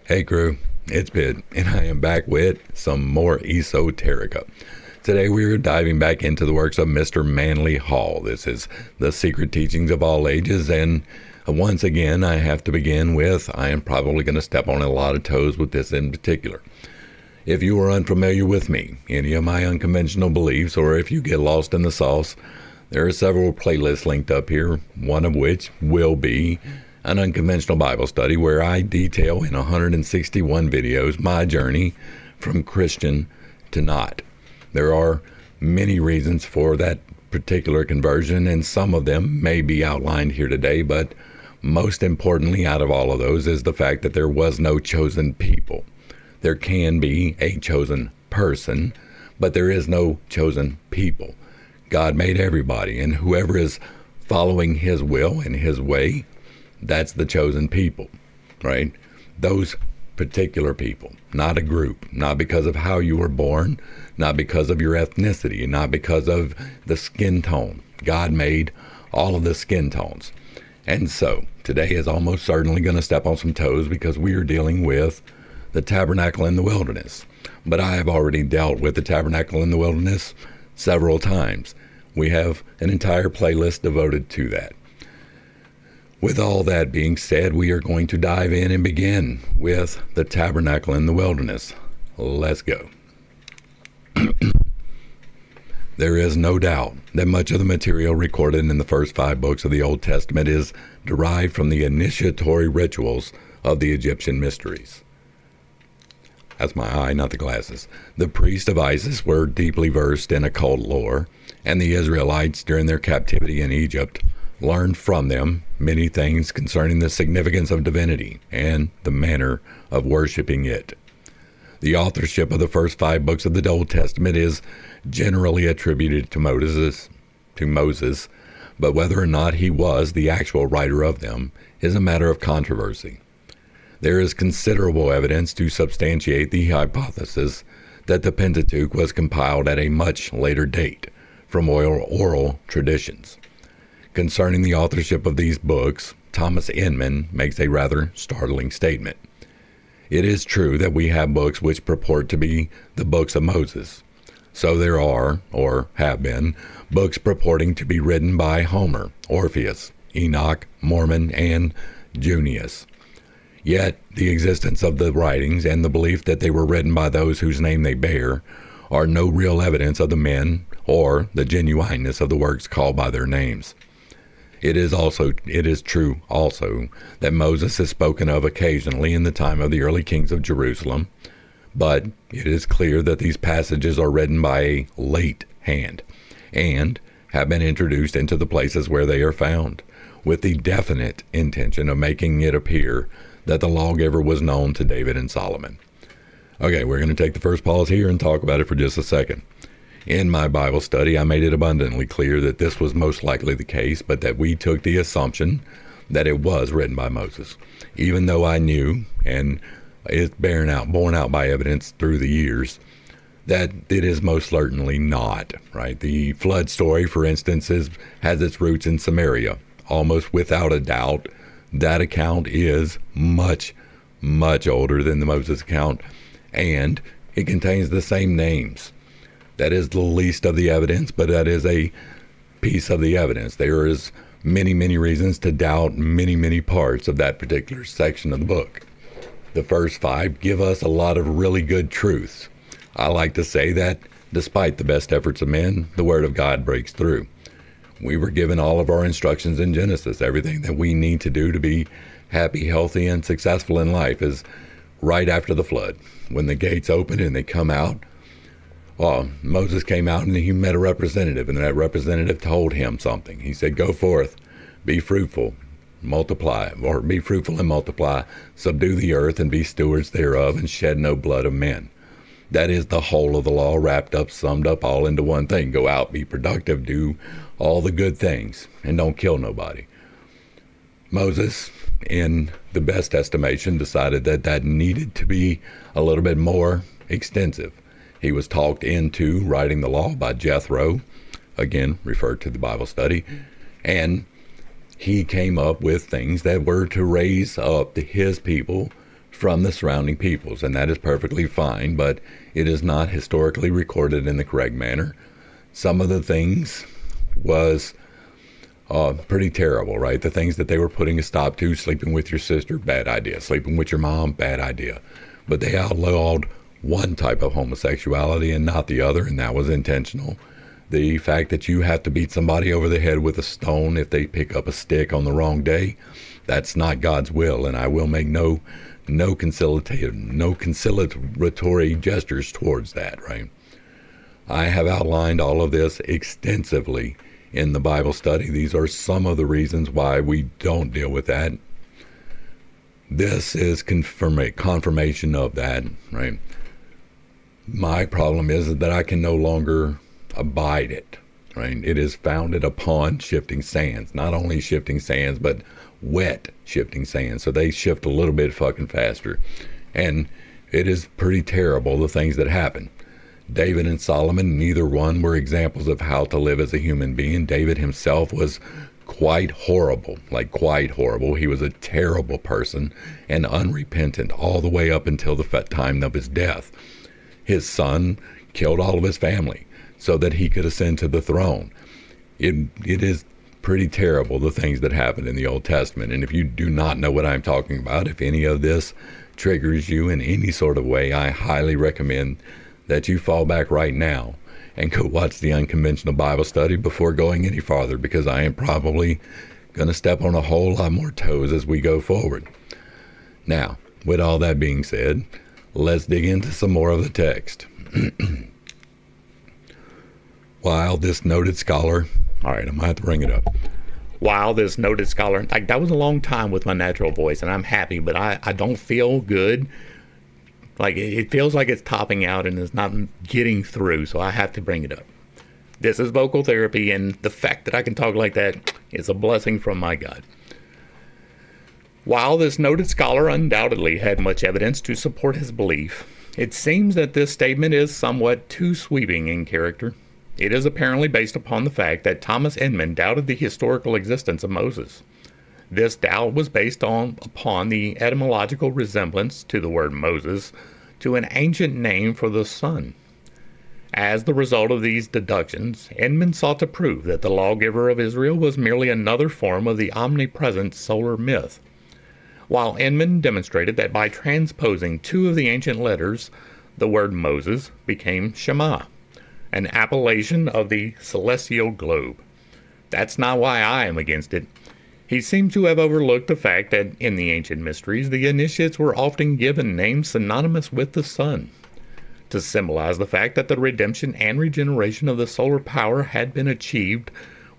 Hey crew, it's Pitt, and I am back with some more Esoterica. Today we are diving back into the works of Mr. Manly Hall. This is the secret teachings of all ages, and once again I have to begin with, I am probably going to step on a lot of toes with this in particular. If you are unfamiliar with me, any of my unconventional beliefs, or if you get lost in the sauce, there are several playlists linked up here, one of which will be an unconventional Bible study where I detail in 161 videos my journey from Christian to not. There are many reasons for that particular conversion, and some of them may be outlined here today, but most importantly out of all of those is the fact that there was no chosen people. There can be a chosen person, but there is no chosen people. God made everybody, and whoever is following his will and his way, that's the chosen people, right? Those particular people, not a group, not because of how you were born, not because of your ethnicity, not because of the skin tone. God made all of the skin tones. And so today is almost certainly going to step on some toes because we are dealing with the Tabernacle in the wilderness. But I have already dealt with the Tabernacle in the wilderness several times. We have an entire playlist devoted to that. With all that being said, we are going to dive in and begin with the Tabernacle in the wilderness. Let's go. There is no doubt that much of the material recorded in the first 5 books of the Old Testament is derived from the initiatory rituals of the Egyptian mysteries. That's my eye, not the glasses. The priests of Isis were deeply versed in occult lore, and the Israelites during their captivity in Egypt learned from them many things concerning the significance of divinity and the manner of worshiping it. The authorship of the first 5 books of the Old Testament is generally attributed to Moses, but whether or not he was the actual writer of them is a matter of controversy. There is considerable evidence to substantiate the hypothesis that the Pentateuch was compiled at a much later date from oral traditions. Concerning the authorship of these books, Thomas Inman makes a rather startling statement. It is true that we have books which purport to be the books of Moses. So there are, or have been, books purporting to be written by Homer, Orpheus, Enoch, Mormon, and Junius. Yet the existence of the writings and the belief that they were written by those whose name they bear are no real evidence of the men or the genuineness of the works called by their names. It is true also that Moses is spoken of occasionally in the time of the early kings of Jerusalem, but it is clear that these passages are written by a late hand and have been introduced into the places where they are found, with the definite intention of making it appear that the lawgiver was known to David and Solomon. Okay, we're going to take the first pause here and talk about it for just a second. In my Bible study, I made it abundantly clear that this was most likely the case, but that we took the assumption that it was written by Moses, even though I knew, and it's borne out by evidence through the years, that it is most certainly not, right? The flood story, for instance, has its roots in Samaria. Almost without a doubt, that account is much, much older than the Moses account, and it contains the same names. That is the least of the evidence, but that is a piece of the evidence. There is many, many reasons to doubt many, many parts of that particular section of the book. The first 5 give us a lot of really good truths. I like to say that despite the best efforts of men, the Word of God breaks through. We were given all of our instructions in Genesis. Everything that we need to do to be happy, healthy, and successful in life is right after the flood. When the gates open and they come out, well, Moses came out and he met a representative, and that representative told him something. He said, "Go forth, be fruitful, multiply, or be fruitful and multiply, subdue the earth and be stewards thereof, and shed no blood of men." That is the whole of the law wrapped up, summed up all into one thing. Go out, be productive, do all the good things, and don't kill nobody. Moses, in the best estimation, decided that that needed to be a little bit more extensive. He was talked into writing the law by Jethro, again referred to the Bible study, and he came up with things that were to raise up his people from the surrounding peoples, and that is perfectly fine, but it is not historically recorded in the correct manner. Some of the things was pretty terrible, right? The things that they were putting a stop to: sleeping with your sister, bad idea; sleeping with your mom, bad idea. But they outlawed one type of homosexuality and not the other, and that was intentional. The fact that you have to beat somebody over the head with a stone if they pick up a stick on the wrong day, that's not God's will, and I will make no conciliatory gestures towards that, right? I have outlined all of this extensively in the Bible study. These are some of the reasons why we don't deal with that. This is confirmation of that, right? My problem is that I can no longer abide it, right? It is founded upon shifting sands, not only shifting sands, but wet shifting sands. So they shift a little bit fucking faster. And it is pretty terrible, the things that happen. David and Solomon, neither one were examples of how to live as a human being. David himself was quite horrible, like quite horrible. He was a terrible person and unrepentant all the way up until the time of his death. His son killed all of his family so that he could ascend to the throne. It is pretty terrible, the things that happened in the Old Testament. And if you do not know what I'm talking about, if any of this triggers you in any sort of way, I highly recommend that you fall back right now and go watch the Unconventional Bible Study before going any farther, because I am probably going to step on a whole lot more toes as we go forward. Now, with all that being said, let's dig into some more of the text. While this noted scholar, all right, I'm going to have to bring it up. While this noted scholar, like, that was a long time with my natural voice, and I'm happy, but I don't feel good. Like, it feels like it's topping out and it's not getting through, so I have to bring it up. This is vocal therapy, and the fact that I can talk like that is a blessing from my God. While this noted scholar undoubtedly had much evidence to support his belief, it seems that this statement is somewhat too sweeping in character. It is apparently based upon the fact that Thomas Inman doubted the historical existence of Moses. This doubt was based upon the etymological resemblance to the word Moses to an ancient name for the sun. As the result of these deductions, Inman sought to prove that the lawgiver of Israel was merely another form of the omnipresent solar myth. While Inman demonstrated that by transposing two of the ancient letters, the word Moses became Shema, an appellation of the celestial globe. That's not why I am against it. He seems to have overlooked the fact that in the ancient mysteries, the initiates were often given names synonymous with the sun, to symbolize the fact that the redemption and regeneration of the solar power had been achieved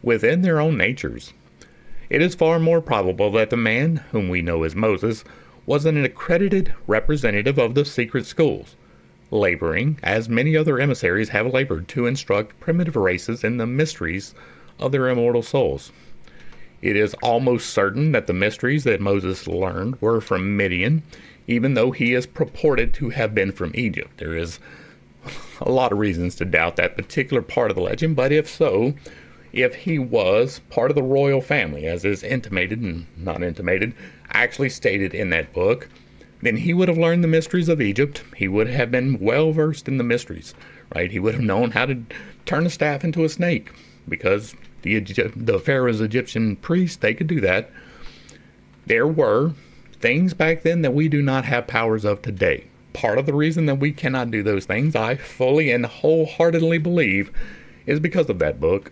within their own natures. It is far more probable that the man, whom we know as Moses, was an accredited representative of the secret schools, laboring, as many other emissaries have labored, to instruct primitive races in the mysteries of their immortal souls. It is almost certain that the mysteries that Moses learned were from Midian, even though he is purported to have been from Egypt. There is a lot of reasons to doubt that particular part of the legend, but if so, if he was part of the royal family, as is intimated and not intimated, actually stated in that book, then he would have learned the mysteries of Egypt. He would have been well versed in the mysteries, right? He would have known how to turn a staff into a snake, because the Pharaoh's Egyptian priests, they could do that. There were things back then that we do not have powers of today. Part of the reason that we cannot do those things, I fully and wholeheartedly believe, is because of that book.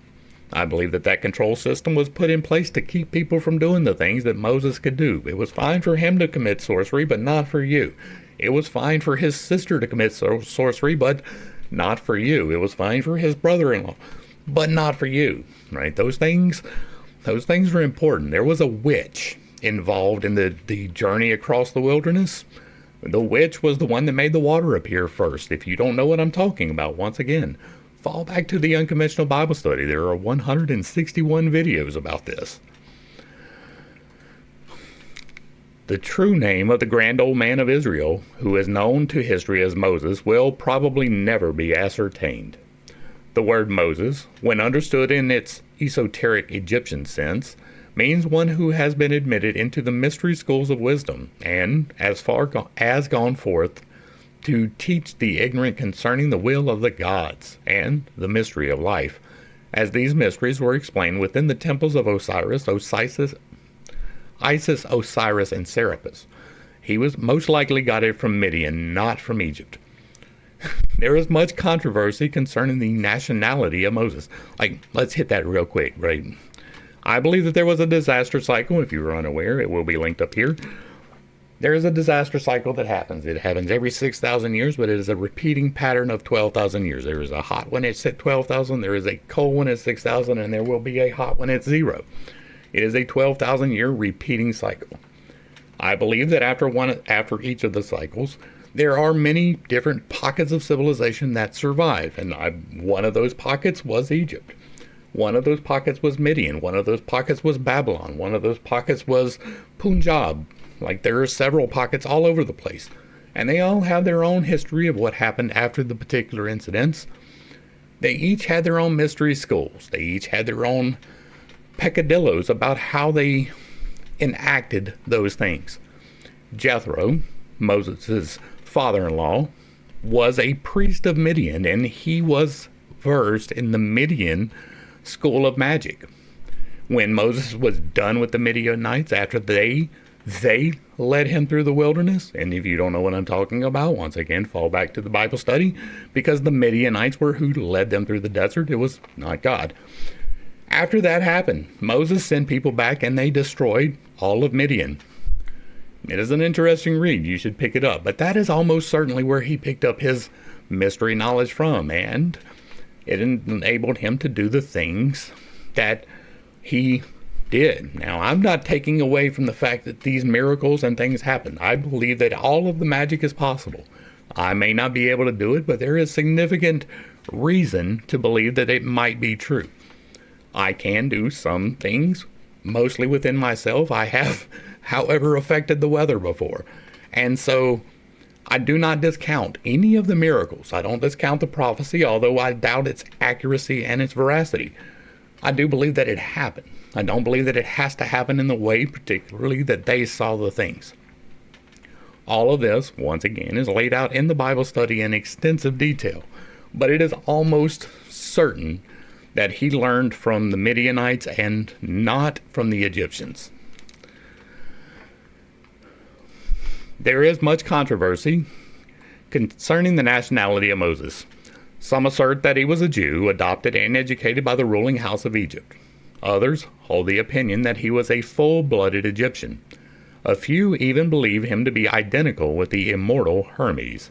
I believe that that control system was put in place to keep people from doing the things that Moses could do. It was fine for him to commit sorcery, but not for you. It was fine for his sister to commit sorcery, but not for you. It was fine for his brother-in-law, but not for you, right? Those things are important. There was a witch involved in the journey across the wilderness. The witch was the one that made the water appear first. If you don't know what I'm talking about, once again, fall back to the Unconventional Bible Study. There are 161 videos about this. The true name of the grand old man of Israel, who is known to history as Moses, will probably never be ascertained. The word Moses, when understood in its esoteric Egyptian sense, means one who has been admitted into the mystery schools of wisdom, and as gone forth to teach the ignorant concerning the will of the gods and the mystery of life, as these mysteries were explained within the temples of Isis, Osiris, and Serapis. He was most likely got it from Midian, not from Egypt. There is much controversy concerning the nationality of Moses. Let's hit that real quick, right? I believe that there was a disaster cycle. If you were unaware, it will be linked up here. There is a disaster cycle that happens. It happens every 6,000 years, but it is a repeating pattern of 12,000 years. There is a hot one at 12,000, there is a cold one at 6,000, and there will be a hot one at 0. It is a 12,000 year repeating cycle. I believe that after each of the cycles, there are many different pockets of civilization that survive, and one of those pockets was Egypt. One of those pockets was Midian. One of those pockets was Babylon. One of those pockets was Punjab. There are several pockets all over the place. And they all have their own history of what happened after the particular incidents. They each had their own mystery schools. They each had their own peccadillos about how they enacted those things. Jethro, Moses' father-in-law, was a priest of Midian, and he was versed in the Midian school of magic. When Moses was done with the Midianites, after they led him through the wilderness, and if you don't know what I'm talking about, once again, fall back to the Bible study, because the Midianites were who led them through the desert. It was not God. After that happened, Moses sent people back, and they destroyed all of Midian. It is an interesting read. You should pick it up. But that is almost certainly where he picked up his mystery knowledge from, and it enabled him to do the things that he did. Now, I'm not taking away from the fact that these miracles and things happen. I believe that all of the magic is possible. I may not be able to do it, but there is significant reason to believe that it might be true. I can do some things, mostly within myself. I have, however, affected the weather before. And so I do not discount any of the miracles. I don't discount the prophecy, although I doubt its accuracy and its veracity. I do believe that it happened. I don't believe that it has to happen in the way, particularly, that they saw the things. All of this, once again, is laid out in the Bible study in extensive detail, but it is almost certain that he learned from the Midianites and not from the Egyptians. There is much controversy concerning the nationality of Moses. Some assert that he was a Jew, adopted and educated by the ruling house of Egypt. Others hold the opinion that he was a full-blooded Egyptian. A few even believe him to be identical with the immortal Hermes.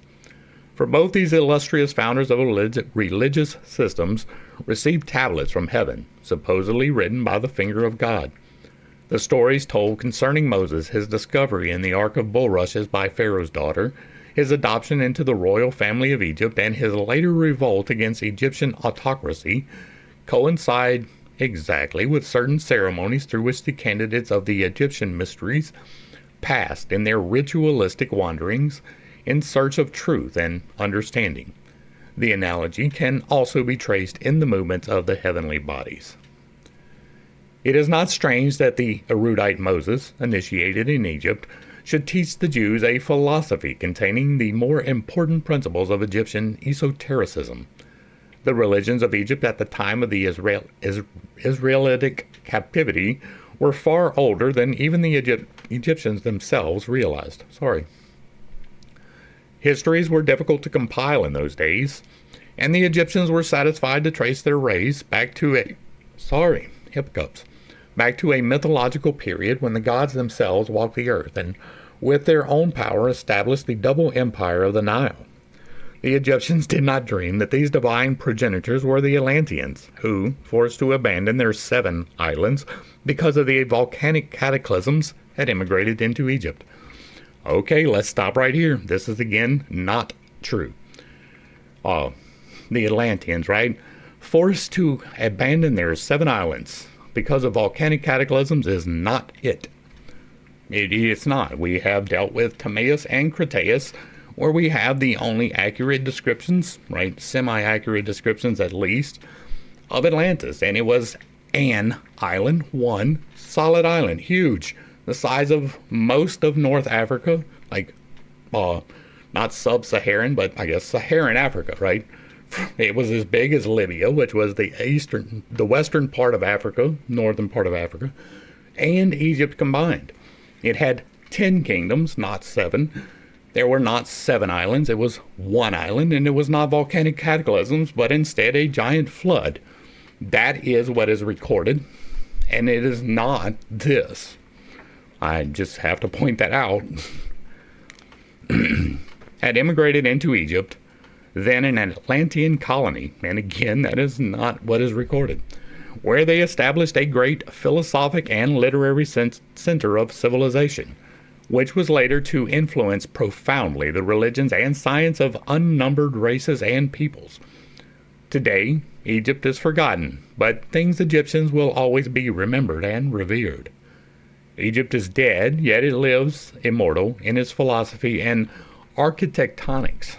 For both these illustrious founders of religious systems received tablets from heaven, supposedly written by the finger of God. The stories told concerning Moses, his discovery in the Ark of Bulrushes by Pharaoh's daughter, his adoption into the royal family of Egypt, and his later revolt against Egyptian autocracy coincide exactly with certain ceremonies through which the candidates of the Egyptian mysteries passed in their ritualistic wanderings in search of truth and understanding. The analogy can also be traced in the movements of the heavenly bodies. It is not strange that the erudite Moses, initiated in Egypt, should teach the Jews a philosophy containing the more important principles of Egyptian esotericism. The religions of Egypt at the time of the Israelitic captivity were far older than even the Egyptians themselves realized. Histories were difficult to compile in those days, and the Egyptians were satisfied to trace their race back to a mythological period when the gods themselves walked the earth and with their own power established the double empire of the Nile. The Egyptians did not dream that these divine progenitors were the Atlanteans, who, forced to abandon their 7 islands because of the volcanic cataclysms, had immigrated into Egypt. Okay, let's stop right here. This is, again, not true. The Atlanteans, right? Forced to abandon their 7 islands because of volcanic cataclysms is not it. It's not. We have dealt with Timaeus and Cretaeus, where we have the only accurate descriptions, right, semi-accurate descriptions at least, of Atlantis. And it was an island, one solid island, huge, the size of most of North Africa, like not sub-Saharan, but I guess Saharan Africa, right? It was as big as Libya, which was the western part of Africa, northern part of Africa, and Egypt combined. It had 10 kingdoms, not 7. There were not 7 islands, it was 1 island, and it was not volcanic cataclysms, but instead a giant flood. That is what is recorded, and it is not this. I just have to point that out. Had immigrated into Egypt, then an Atlantean colony, and again, that is not what is recorded, where they established a great philosophic and literary center of civilization, which was later to influence profoundly the religions and science of unnumbered races and peoples. Today, Egypt is forgotten, but things Egyptians will always be remembered and revered. Egypt is dead, yet it lives immortal in its philosophy and architectonics.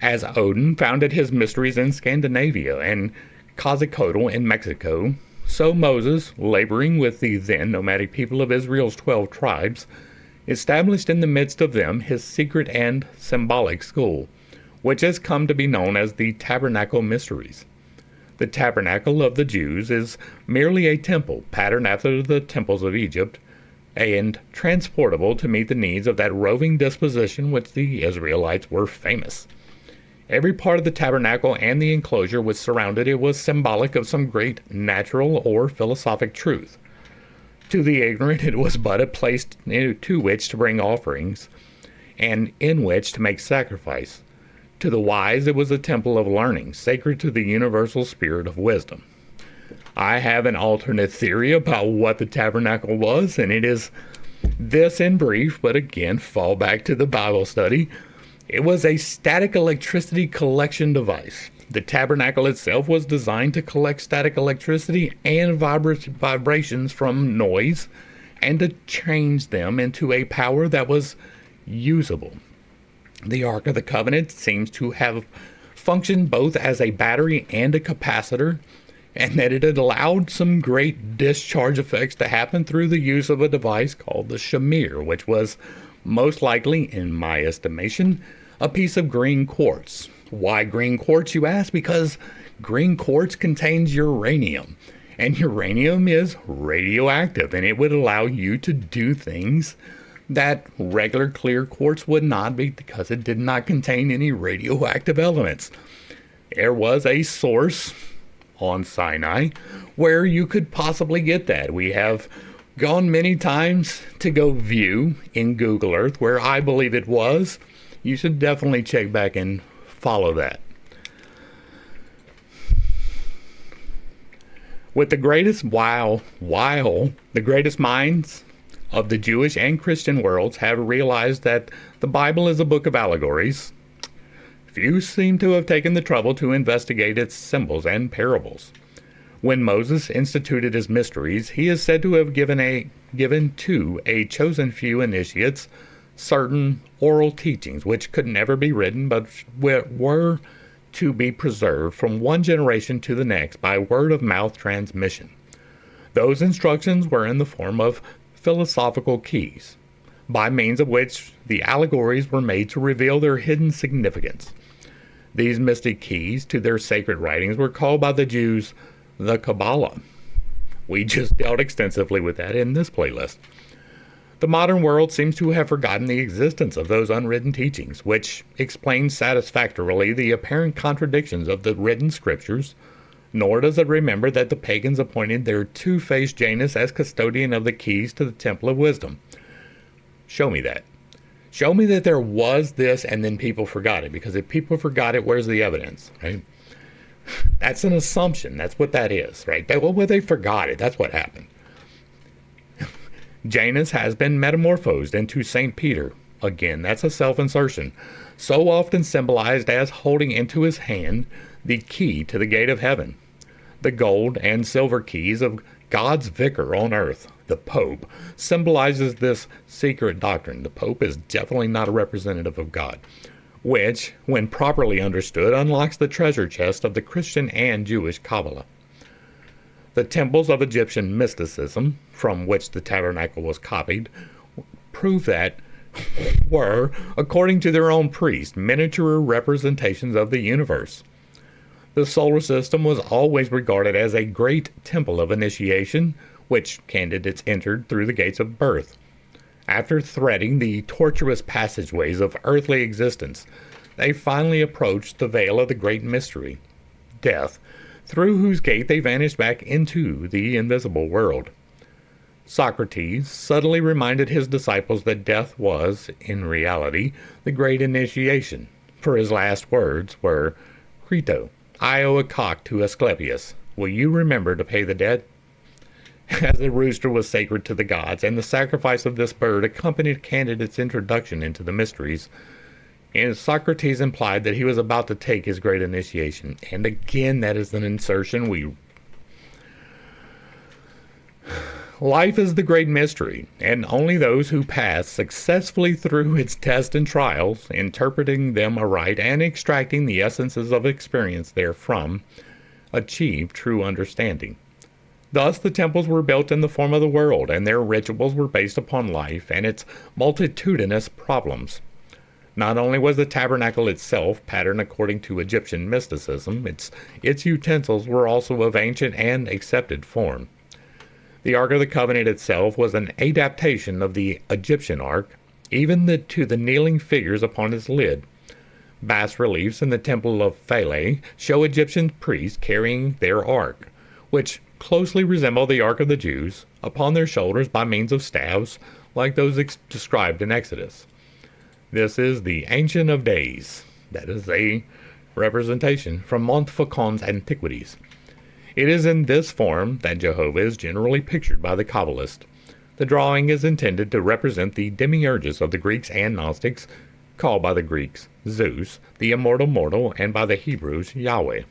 As Odin founded his mysteries in Scandinavia and Quetzalcoatl in Mexico, so Moses, laboring with the then nomadic people of Israel's 12 tribes, established in the midst of them his secret and symbolic school, which has come to be known as the Tabernacle Mysteries. The Tabernacle of the Jews is merely a temple patterned after the temples of Egypt, and transportable to meet the needs of that roving disposition which the Israelites were famous. Every part of the tabernacle and the enclosure which surrounded it was symbolic of some great natural or philosophic truth. To the ignorant it was but a place to which to bring offerings, and in which to make sacrifice. To the wise it was a temple of learning, sacred to the universal spirit of wisdom. I have an alternate theory about what the tabernacle was, and it is this in brief, but again, fall back to the Bible study. It was a static electricity collection device. The tabernacle itself was designed to collect static electricity and vibrations from noise, and to change them into a power that was usable. The Ark of the Covenant seems to have functioned both as a battery and a capacitor, and that it had allowed some great discharge effects to happen through the use of a device called the shamir, which was most likely, in my estimation, a piece of green quartz. Why green quartz, you ask? Because green quartz contains uranium, and uranium is radioactive, and it would allow you to do things that regular clear quartz would not, be because it did not contain any radioactive elements. There was a source on Sinai where you could possibly get that. We have gone many times to go view in Google Earth where I believe it was. You should definitely check back and follow that. With the greatest the greatest minds of the Jewish and Christian worlds have realized that the Bible is a book of allegories, few seem to have taken the trouble to investigate its symbols and parables. When Moses instituted his mysteries, he is said to have given to a chosen few initiates certain oral teachings which could never be written, but were to be preserved from one generation to the next by word-of-mouth transmission. Those instructions were in the form of philosophical keys, by means of which the allegories were made to reveal their hidden significance. These mystic keys to their sacred writings were called by the Jews the Kabbalah. We just dealt extensively with that in this playlist. The modern world seems to have forgotten the existence of those unwritten teachings, which explain satisfactorily the apparent contradictions of the written scriptures, nor does it remember that the pagans appointed their two-faced Janus as custodian of the keys to the Temple of Wisdom. Show me that. Show me that there was this and then people forgot it, because if people forgot it, where's the evidence, right? That's an assumption. That's what that is, right? They forgot it. That's what happened. Janus has been metamorphosed into St. Peter. Again, that's a self-insertion, so often symbolized as holding into his hand the key to the gate of heaven. The gold and silver keys of God's vicar on earth, the Pope, symbolizes this secret doctrine. The Pope is definitely not a representative of God, which, when properly understood, unlocks the treasure chest of the Christian and Jewish Kabbalah. The temples of Egyptian mysticism, from which the tabernacle was copied, prove that were, according to their own priests, miniature representations of the universe. The solar system was always regarded as a great temple of initiation, which candidates entered through the gates of birth. After threading the tortuous passageways of earthly existence, they finally approached the veil of the great mystery, death, through whose gate they vanished back into the invisible world. Socrates subtly reminded his disciples that death was, in reality, the great initiation, for his last words were, "Crito, I owe a cock to Asclepius. Will you remember to pay the debt?" As the rooster was sacred to the gods, and the sacrifice of this bird accompanied candidate's introduction into the mysteries, and Socrates implied that he was about to take his great initiation. And again, that is an insertion Life is the great mystery, and only those who pass successfully through its tests and trials, interpreting them aright and extracting the essences of experience therefrom, achieve true understanding. Thus the temples were built in the form of the world, and their rituals were based upon life and its multitudinous problems. Not only was the tabernacle itself patterned according to Egyptian mysticism, its utensils were also of ancient and accepted form. The Ark of the Covenant itself was an adaptation of the Egyptian Ark, even to the kneeling figures upon its lid. Bas-reliefs in the Temple of Philae show Egyptian priests carrying their ark, which closely resemble the Ark of the Jews, upon their shoulders by means of staves, like those described in Exodus. This is the Ancient of Days. That is a representation from Montfaucon's Antiquities. It is in this form that Jehovah is generally pictured by the Kabbalists. The drawing is intended to represent the demiurges of the Greeks and Gnostics, called by the Greeks Zeus, the immortal mortal, and by the Hebrews Yahweh.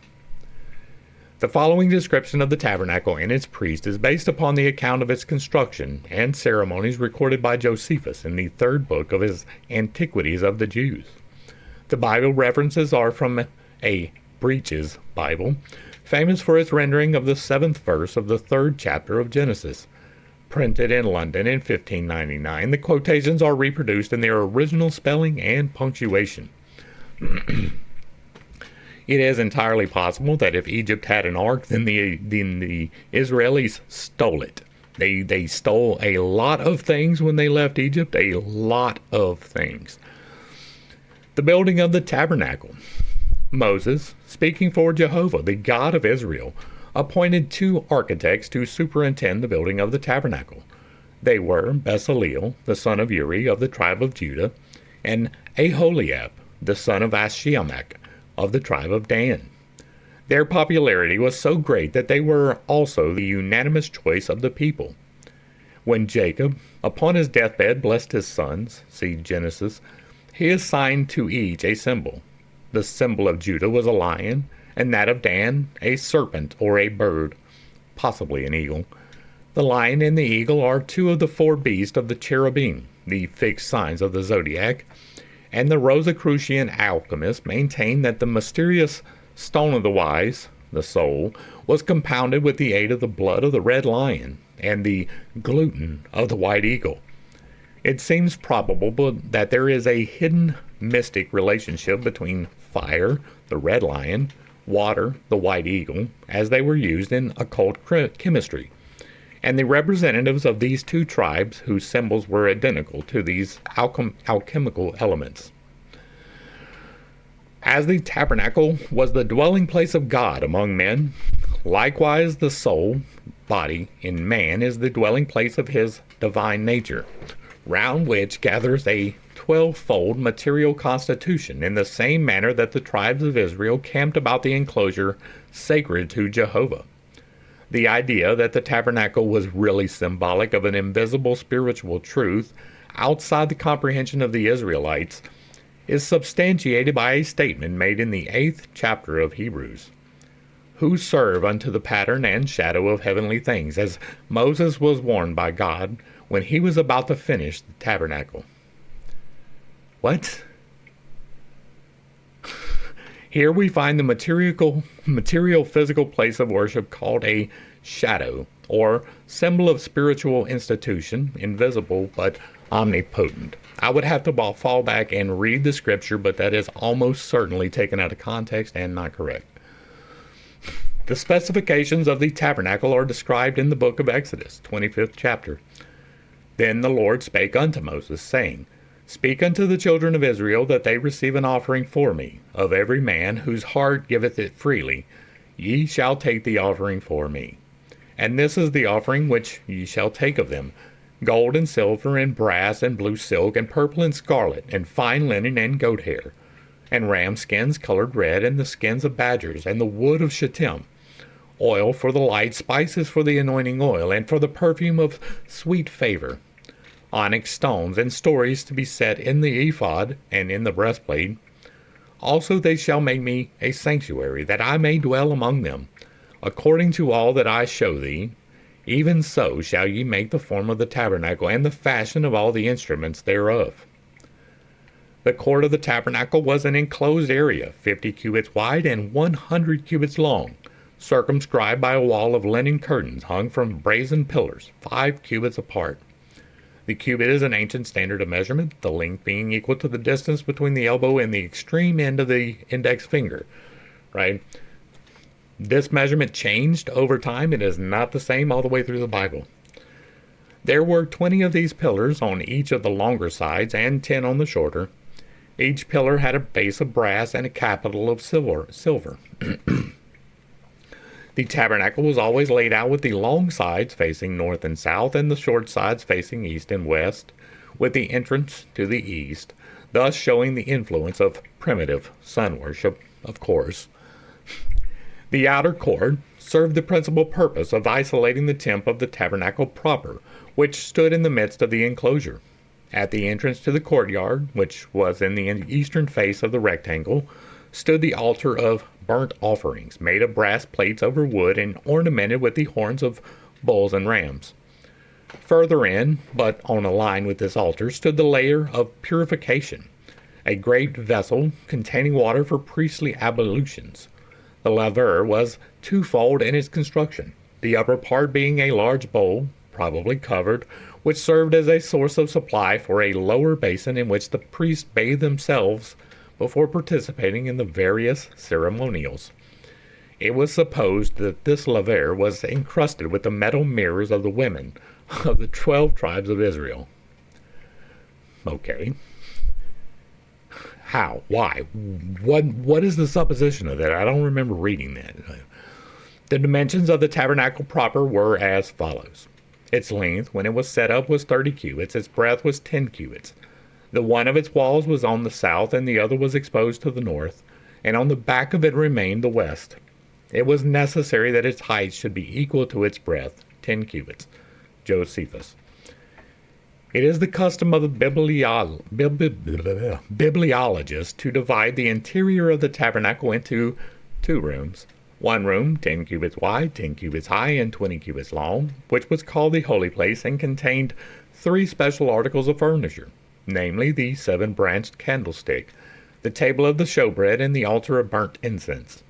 The following description of the tabernacle and its priest is based upon the account of its construction and ceremonies recorded by Josephus in the third book of his Antiquities of the Jews. The Bible references are from a Breach's Bible, famous for its rendering of the 7th verse of the 3rd chapter of Genesis. Printed in London in 1599, the quotations are reproduced in their original spelling and punctuation. It is entirely possible that if Egypt had an ark, then the Israelis stole it. They stole a lot of things when they left Egypt, a lot of things. The building of the tabernacle. Moses, speaking for Jehovah, the God of Israel, appointed 2 architects to superintend the building of the tabernacle. They were Bezaleel, the son of Uri of the tribe of Judah, and Aholiab, the son of Ashiamach of the tribe of Dan. Their popularity was so great that they were also the unanimous choice of the people. When Jacob, upon his deathbed, blessed his sons, see Genesis, he assigned to each a symbol. The symbol of Judah was a lion, and that of Dan a serpent or a bird, possibly an eagle. The lion and the eagle are 2 of the 4 beasts of the cherubim, the fixed signs of the zodiac, and the Rosicrucian alchemists maintain that the mysterious stone of the wise, the soul, was compounded with the aid of the blood of the red lion and the gluten of the white eagle. It seems probable that there is a hidden mystic relationship between fire, the red lion, water, the white eagle, as they were used in occult chemistry, and the representatives of these 2 tribes whose symbols were identical to these alchemical elements. As the tabernacle was the dwelling place of God among men, likewise the soul, body, in man is the dwelling place of his divine nature, round which gathers a 12-fold material constitution in the same manner that the tribes of Israel camped about the enclosure sacred to Jehovah. The idea that the tabernacle was really symbolic of an invisible spiritual truth outside the comprehension of the Israelites is substantiated by a statement made in the 8th chapter of Hebrews. Who serve unto the pattern and shadow of heavenly things, as Moses was warned by God when he was about to finish the tabernacle. What? Here we find the material physical place of worship called a shadow, or symbol of spiritual institution, invisible but omnipotent. I would have to fall back and read the scripture, but that is almost certainly taken out of context and not correct. The specifications of the tabernacle are described in the book of Exodus, 25th chapter. Then the Lord spake unto Moses, saying, Speak unto the children of Israel that they receive an offering for me, of every man whose heart giveth it freely. Ye shall take the offering for me. And this is the offering which ye shall take of them, gold and silver and brass and blue silk and purple and scarlet and fine linen and goat hair, and ram skins colored red and the skins of badgers and the wood of shittim, oil for the light, spices for the anointing oil, and for the perfume of sweet favor, onyx stones and stories to be set in the ephod and in the breastplate. Also they shall make me a sanctuary, that I may dwell among them, according to all that I show thee. Even so shall ye make the form of the tabernacle, and the fashion of all the instruments thereof. The court of the tabernacle was an enclosed area, 50 cubits wide and 100 cubits long, circumscribed by a wall of linen curtains hung from brazen pillars, 5 cubits apart. The cubit is an ancient standard of measurement, the length being equal to the distance between the elbow and the extreme end of the index finger, right? This measurement changed over time. It is not the same all the way through the Bible. There were 20 of these pillars on each of the longer sides and 10 on the shorter. Each pillar had a base of brass and a capital of silver. The tabernacle was always laid out with the long sides facing north and south and the short sides facing east and west, with the entrance to the east, thus showing the influence of primitive sun worship, of course. The outer court served the principal purpose of isolating the tent of the tabernacle proper, which stood in the midst of the enclosure. At the entrance to the courtyard, which was in the eastern face of the rectangle, stood the altar of burnt offerings, made of brass plates over wood and ornamented with the horns of bulls and rams. Further in, but on a line with this altar, stood the layer of purification, a great vessel containing water for priestly ablutions. The laver was twofold in its construction, the upper part being a large bowl, probably covered, which served as a source of supply for a lower basin in which the priests bathed themselves before participating in the various ceremonials. It was supposed that this laver was encrusted with the metal mirrors of the women of the 12 tribes of Israel. Okay. How? Why? What is the supposition of that? I don't remember reading that. The dimensions of the tabernacle proper were as follows. Its length, when it was set up, was 30 cubits. Its breadth was 10 cubits. The one of its walls was on the south, and the other was exposed to the north, and on the back of it remained the west. It was necessary that its height should be equal to its breadth, 10 cubits. Josephus. It is the custom of the bibliologists to divide the interior of the tabernacle into 2 rooms. One room, 10 cubits wide, 10 cubits high, and 20 cubits long, which was called the holy place and contained 3 special articles of furniture, namely the 7-branched candlestick, the table of the showbread, and the altar of burnt incense.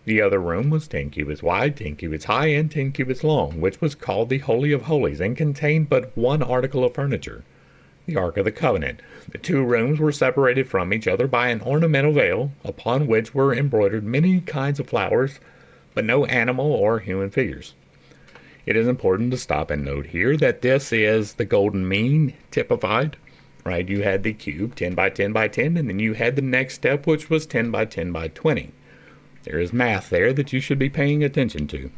The other room was 10 cubits wide, 10 cubits high, and 10 cubits long, which was called the Holy of Holies, and contained but 1 article of furniture, the Ark of the Covenant. The 2 rooms were separated from each other by an ornamental veil, upon which were embroidered many kinds of flowers, but no animal or human figures. It is important to stop and note here that this is the golden mean typified, right? You had the cube, 10 by 10 by 10, and then you had the next step, which was 10 by 10 by 20. There is math there that you should be paying attention to.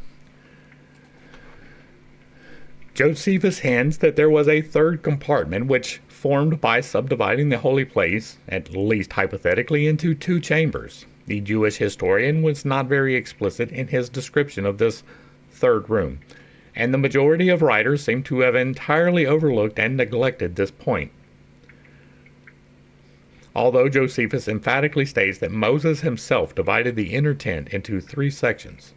Josephus hints that there was a 3rd compartment which formed by subdividing the holy place, at least hypothetically, into 2 chambers. The Jewish historian was not very explicit in his description of this 3rd room, and the majority of writers seem to have entirely overlooked and neglected this point. Although Josephus emphatically states that Moses himself divided the inner tent into 3 sections.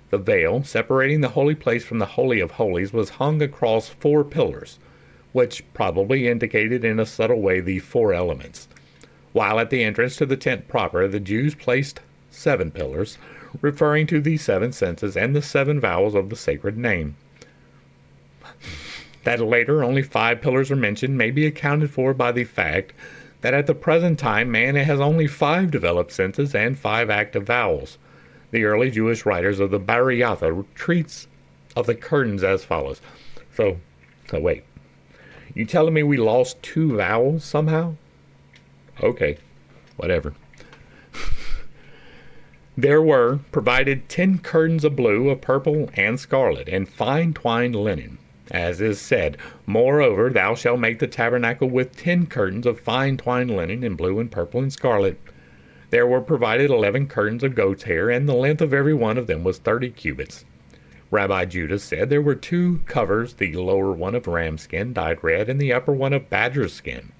The veil, separating the holy place from the Holy of Holies, was hung across 4 pillars, which probably indicated in a subtle way the 4 elements, while at the entrance to the tent proper the Jews placed 7 pillars, referring to the 7 senses and the 7 vowels of the sacred name. That later only 5 pillars are mentioned may be accounted for by the fact that at the present time man has only 5 developed senses and 5 active vowels. The early Jewish writers of the Bariyatha treats of the curtains as follows. So wait. You telling me we lost 2 vowels somehow? Okay, whatever. There were provided 10 curtains of blue, of purple, and scarlet, and fine twined linen. As is said, moreover, thou shalt make the tabernacle with 10 curtains of fine twined linen in blue and purple and scarlet. There were provided 11 curtains of goat's hair, and the length of every one of them was 30 cubits. Rabbi Judah said there were 2 covers, the lower one of ram skin dyed red, and the upper one of badger skin.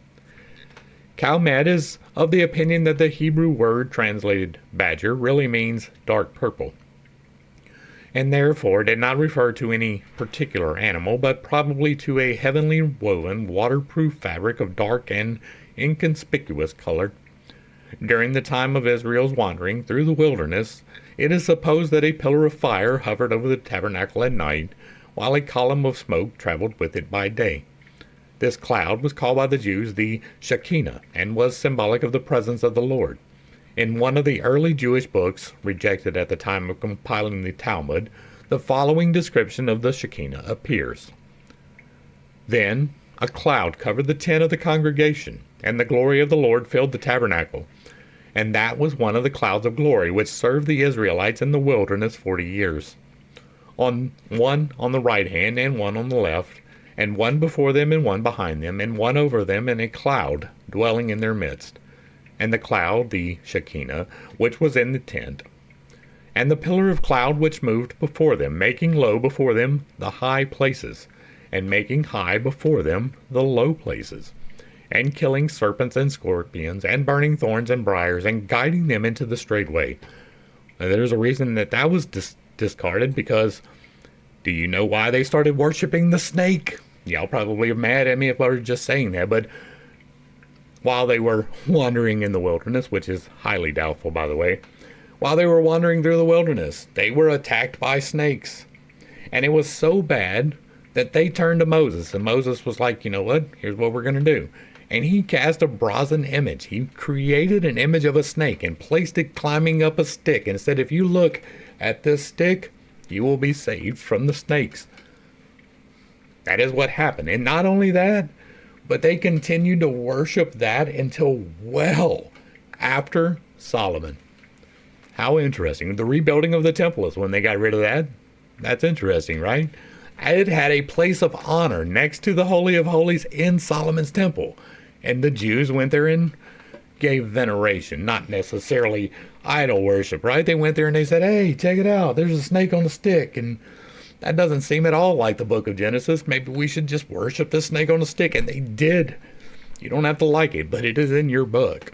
Calmet is of the opinion that the Hebrew word translated badger really means dark purple, and therefore did not refer to any particular animal, but probably to a heavenly woven, waterproof fabric of dark and inconspicuous color. During the time of Israel's wandering through the wilderness, it is supposed that a pillar of fire hovered over the tabernacle at night, while a column of smoke traveled with it by day. This cloud was called by the Jews the Shekinah, and was symbolic of the presence of the Lord. In one of the early Jewish books, rejected at the time of compiling the Talmud, the following description of the Shekinah appears. Then a cloud covered the tent of the congregation, and the glory of the Lord filled the tabernacle. And that was one of the clouds of glory which served the Israelites in the wilderness 40 years. One on the right hand and one on the left, and one before them and one behind them, and one over them, and a cloud dwelling in their midst. And the cloud, the Shekinah, which was in the tent. And the pillar of cloud which moved before them, making low before them the high places, and making high before them the low places, and killing serpents and scorpions, and burning thorns and briars, and guiding them into the straight way. Now, there's a reason that was discarded, because do you know why they started worshiping the snake? Y'all probably are mad at me if I were just saying that, but while they were wandering in the wilderness, which is highly doubtful, by the way, while they were wandering through the wilderness, they were attacked by snakes. And it was so bad that they turned to Moses, and Moses was like, you know what, here's what we're going to do. And he cast a brazen image. He created an image of a snake and placed it climbing up a stick, and said, if you look at this stick, you will be saved from the snakes. That is what happened. And not only that, but they continued to worship that until well after Solomon. How interesting. The rebuilding of the temple is when they got rid of that. That's interesting, right? It had a place of honor next to the Holy of Holies in Solomon's temple. And the Jews went there and gave veneration, not necessarily idol worship, right? They went there and they said, hey, check it out. There's a snake on a stick. And that doesn't seem at all like the book of Genesis. Maybe we should just worship the snake on a stick. And they did. You don't have to like it, but it is in your book.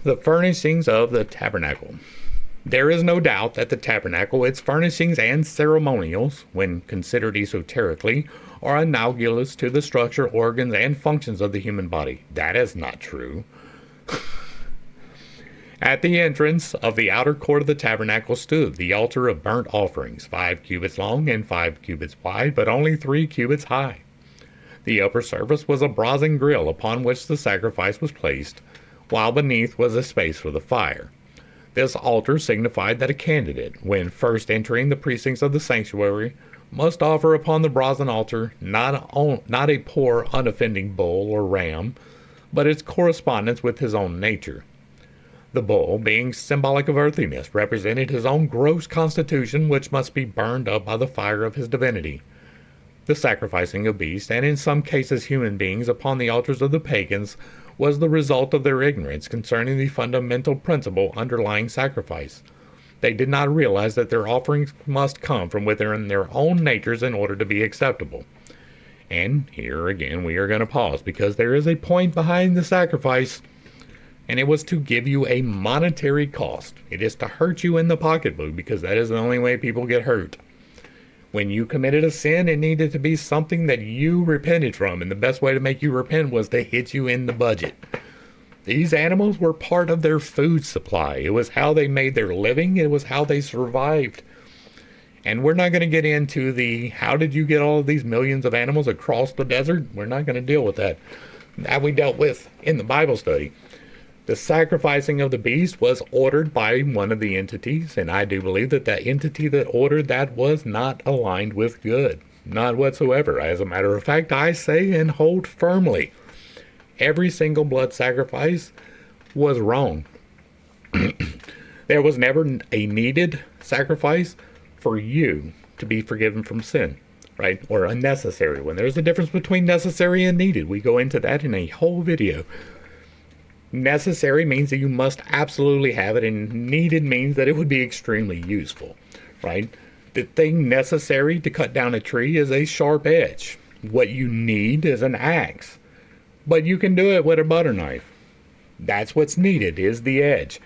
The furnishings of the tabernacle. There is no doubt that the tabernacle, its furnishings and ceremonials, when considered esoterically, are analogous to the structure, organs, and functions of the human body. That is not true. At the entrance of the outer court of the tabernacle stood the altar of burnt offerings, 5 cubits long and 5 cubits wide, but only 3 cubits high. The upper surface was a brazen grill upon which the sacrifice was placed, while beneath was a space for the fire. This altar signified that a candidate, when first entering the precincts of the sanctuary, must offer upon the brazen altar not a poor, unoffending bull or ram, but its correspondence with his own nature. The bull, being symbolic of earthiness, represented his own gross constitution, which must be burned up by the fire of his divinity. The sacrificing of beasts, and in some cases human beings, upon the altars of the pagans, was the result of their ignorance concerning the fundamental principle underlying sacrifice. They did not realize that their offerings must come from within their own natures in order to be acceptable. And here again we are going to pause, because there is a point behind the sacrifice, and it was to give you a monetary cost. It is to hurt you in the pocketbook, because that is the only way people get hurt. When you committed a sin, it needed to be something that you repented from, and the best way to make you repent was to hit you in the budget. These animals were part of their food supply. It was how they made their living. It was how they survived. And we're not going to get into the how did you get all of these millions of animals across the desert? We're not going to deal with that. That we dealt with in the Bible study. The sacrificing of the beast was ordered by one of the entities, and I do believe that that entity that ordered that was not aligned with good. Not whatsoever. As a matter of fact, I say and hold firmly, every single blood sacrifice was wrong. There was never a needed sacrifice for you to be forgiven from sin, right? Or a necessary one. There's a difference between necessary and needed. We go into that in a whole video. Necessary means that you must absolutely have it, and needed means that it would be extremely useful, right? The thing necessary to cut down a tree is a sharp edge. What you need is an axe, but you can do it with a butter knife. That's what's needed, is the edge.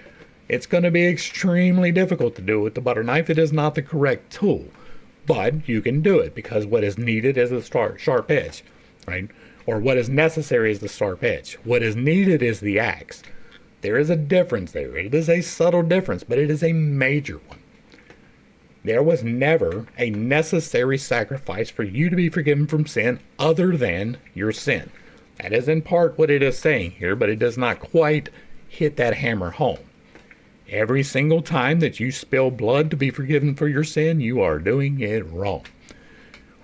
It's going to be extremely difficult to do it with the butter knife. It is not the correct tool, but you can do it because what is needed is the sharp edge, right? Or what is necessary is the sharp edge. What is needed is the axe. There is a difference there. It is a subtle difference, but it is a major one. There was never a necessary sacrifice for you to be forgiven from sin other than your sin. That is in part what it is saying here, but it does not quite hit that hammer home. Every single time that you spill blood to be forgiven for your sin, you are doing it wrong.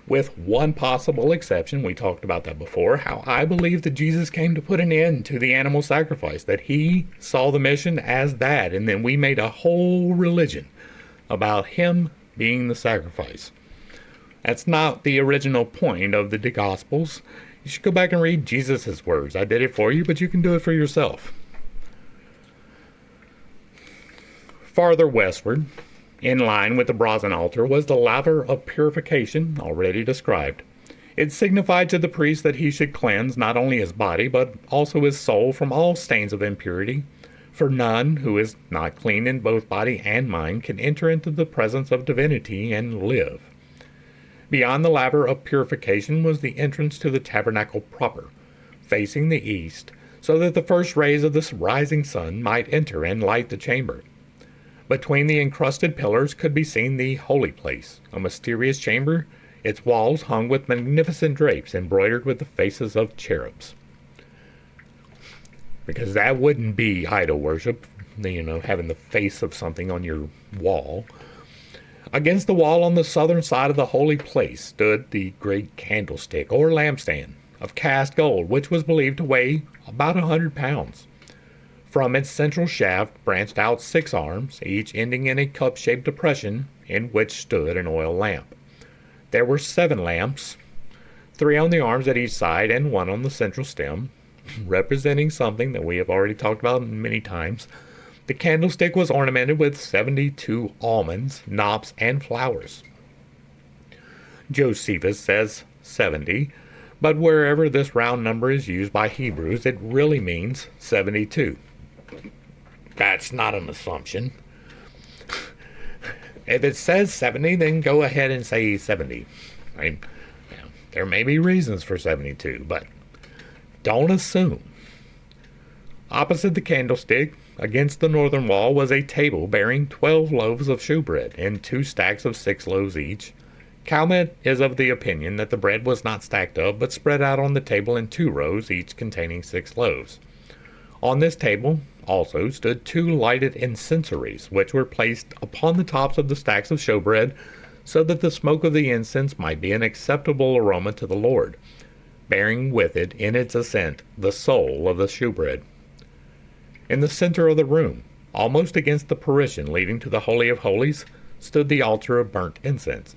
With one possible exception, we talked about that before, how I believe that Jesus came to put an end to the animal sacrifice, that he saw the mission as that, and then we made a whole religion about him being the sacrifice. That's not the original point of the Gospels. You should go back and read Jesus' words. I did it for you, but you can do it for yourself. Farther westward, in line with the brazen altar, was the laver of purification already described. It signified to the priest that he should cleanse not only his body, but also his soul from all stains of impurity. For none who is not clean in both body and mind can enter into the presence of divinity and live. Beyond the laver of purification was the entrance to the tabernacle proper, facing the east, so that the first rays of the rising sun might enter and light the chamber. Between the encrusted pillars could be seen the holy place, a mysterious chamber, its walls hung with magnificent drapes embroidered with the faces of cherubs. Because that wouldn't be idol worship, having the face of something on your wall. Against the wall on the southern side of the holy place stood the great candlestick, or lampstand, of cast gold, which was believed to weigh about 100 pounds. From its central shaft branched out 6 arms, each ending in a cup-shaped depression in which stood an oil lamp. There were 7 lamps, 3 on the arms at each side and 1 on the central stem, representing something that we have already talked about many times. The candlestick was ornamented with 72 almonds, knops, and flowers. Josephus says 70, but wherever this round number is used by Hebrews, it really means 72. That's not an assumption. If it says 70, then go ahead and say 70. There may be reasons for 72, but don't assume. Opposite the candlestick, against the northern wall, was a table bearing 12 loaves of shewbread and 2 stacks of 6 loaves each. Calmet is of the opinion that the bread was not stacked up, but spread out on the table in 2 rows, each containing 6 loaves. On this table also stood 2 lighted incensaries, which were placed upon the tops of the stacks of showbread, so that the smoke of the incense might be an acceptable aroma to the Lord, bearing with it in its ascent the soul of the shewbread. In the center of the room, almost against the partition leading to the Holy of Holies, stood the altar of burnt incense,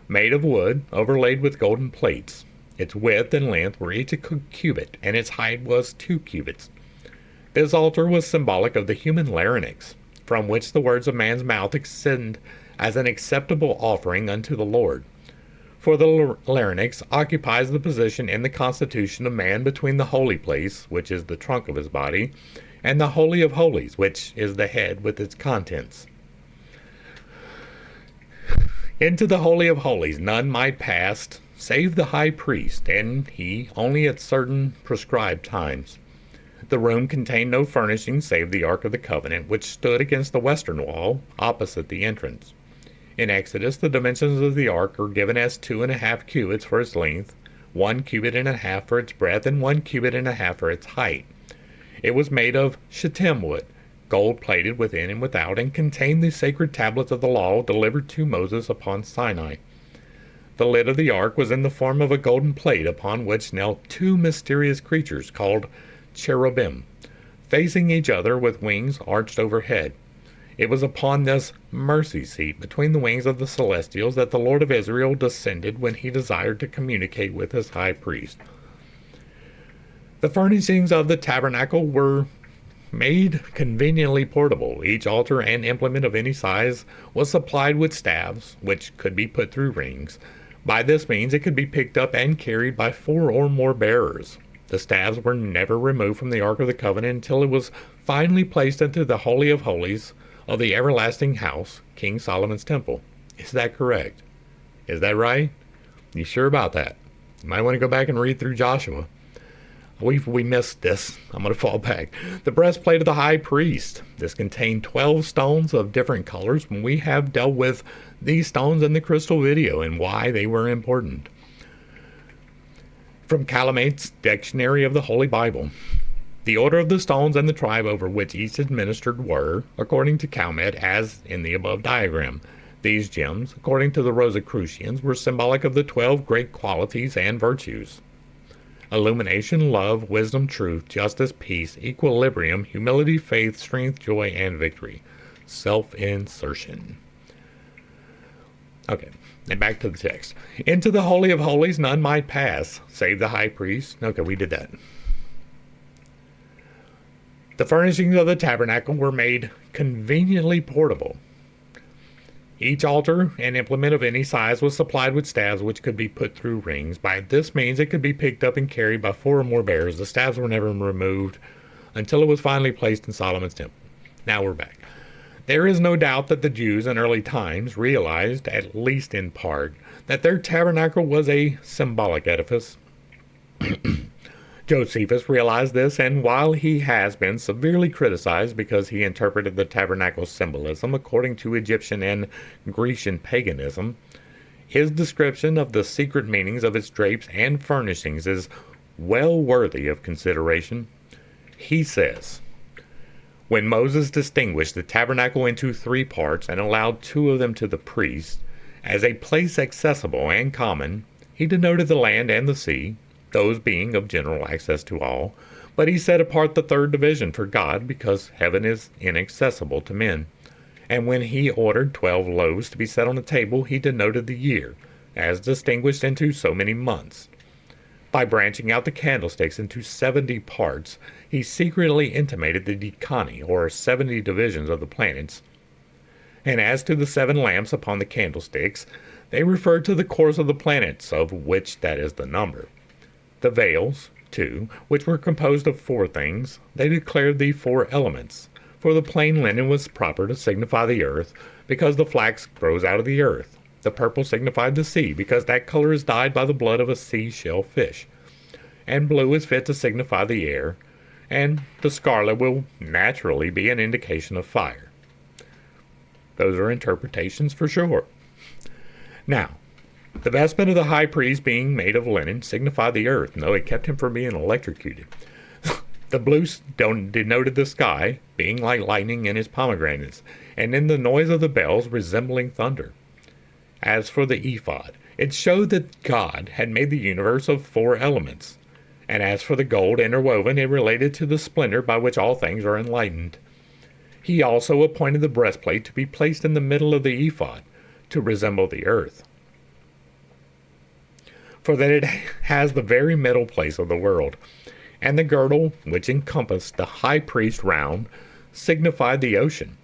made of wood, overlaid with golden plates. Its width and length were each a cubit, and its height was 2 cubits. This altar was symbolic of the human larynx, from which the words of man's mouth ascend as an acceptable offering unto the Lord. For the larynx occupies the position in the constitution of man between the holy place, which is the trunk of his body, and the Holy of Holies, which is the head with its contents. Into the Holy of Holies none might pass, save the high priest, and he only at certain prescribed times. The room contained no furnishings save the Ark of the Covenant, which stood against the western wall, opposite the entrance. In Exodus, the dimensions of the ark are given as 2.5 cubits for its length, 1.5 cubits for its breadth, and 1.5 cubits for its height. It was made of shittim wood, gold-plated within and without, and contained the sacred tablets of the law delivered to Moses upon Sinai. The lid of the ark was in the form of a golden plate upon which knelt two mysterious creatures called cherubim, facing each other with wings arched overhead. It was upon this mercy seat between the wings of the celestials that the Lord of Israel descended when he desired to communicate with his high priest. The furnishings of the tabernacle were made conveniently portable. Each altar and implement of any size was supplied with staves, which could be put through rings. By this means it could be picked up and carried by 4 or more bearers. The staves were never removed from the Ark of the Covenant until it was finally placed into the Holy of Holies of the everlasting house, King Solomon's temple. Is that correct? Is that right? You sure about that? You might want to go back and read through Joshua. We missed this. I'm going to fall back. The breastplate of the high priest. This contained 12 stones of different colors. We have dealt with these stones in the crystal video and why they were important. From Calamate's Dictionary of the Holy Bible. The order of the stones and the tribe over which each administered were, according to Calmet, as in the above diagram. These gems, according to the Rosicrucians, were symbolic of the 12 great qualities and virtues: illumination, love, wisdom, truth, justice, peace, equilibrium, humility, faith, strength, joy, and victory. Self-insertion. Okay, and back to the text. Into the Holy of Holies none might pass, save the high priest. Okay, we did that. The furnishings of the tabernacle were made conveniently portable. Each altar and implement of any size was supplied with staves which could be put through rings. By this means it could be picked up and carried by 4 or more bearers. The staves were never removed until it was finally placed in Solomon's temple. Now we're back. There is no doubt that the Jews in early times realized, at least in part, that their tabernacle was a symbolic edifice. Josephus realized this, and while he has been severely criticized because he interpreted the tabernacle's symbolism according to Egyptian and Grecian paganism, his description of the secret meanings of its drapes and furnishings is well worthy of consideration. He says, "When Moses distinguished the tabernacle into 3 parts and allowed 2 of them to the priest, as a place accessible and common, he denoted the land and the sea, those being of general access to all, but he set apart the 3rd division for God, because heaven is inaccessible to men. And when he ordered 12 loaves to be set on the table, he denoted the year, as distinguished into so many months. By branching out the candlesticks into 70 parts, he secretly intimated the decani, or 70 divisions of the planets. And as to the 7 lamps upon the candlesticks, they referred to the course of the planets, of which that is the number. The veils, too, which were composed of 4 things, they declared the 4 elements. For the plain linen was proper to signify the earth, because the flax grows out of the earth. The purple signified the sea, because that color is dyed by the blood of a sea-shell fish. And blue is fit to signify the air, and the scarlet will naturally be an indication of fire." Those are interpretations for sure. Now, the vestment of the high priest, being made of linen, signified the earth, though it kept him from being electrocuted. The blue denoted the sky, being like lightning in his pomegranates, and in the noise of the bells resembling thunder. As for the ephod, it showed that God had made the universe of 4 elements. And as for the gold interwoven, it related to the splendor by which all things are enlightened. He also appointed the breastplate to be placed in the middle of the ephod, to resemble the earth, for that it has the very middle place of the world. And the girdle, which encompassed the high priest round, signified the ocean,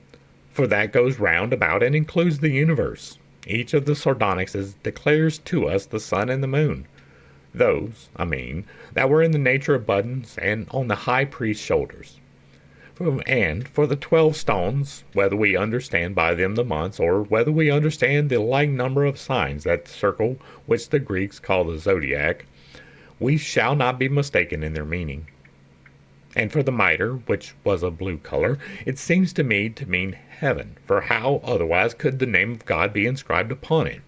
for that goes round about and includes the universe. Each of the sardonyxes declares to us the sun and the moon. Those, that were in the nature of buttons and on the high priest's shoulders. And for the 12 stones, whether we understand by them the months, or whether we understand the like number of signs that circle which the Greeks call the zodiac, we shall not be mistaken in their meaning. And for the mitre, which was of blue color, it seems to me to mean heaven, for how otherwise could the name of God be inscribed upon it?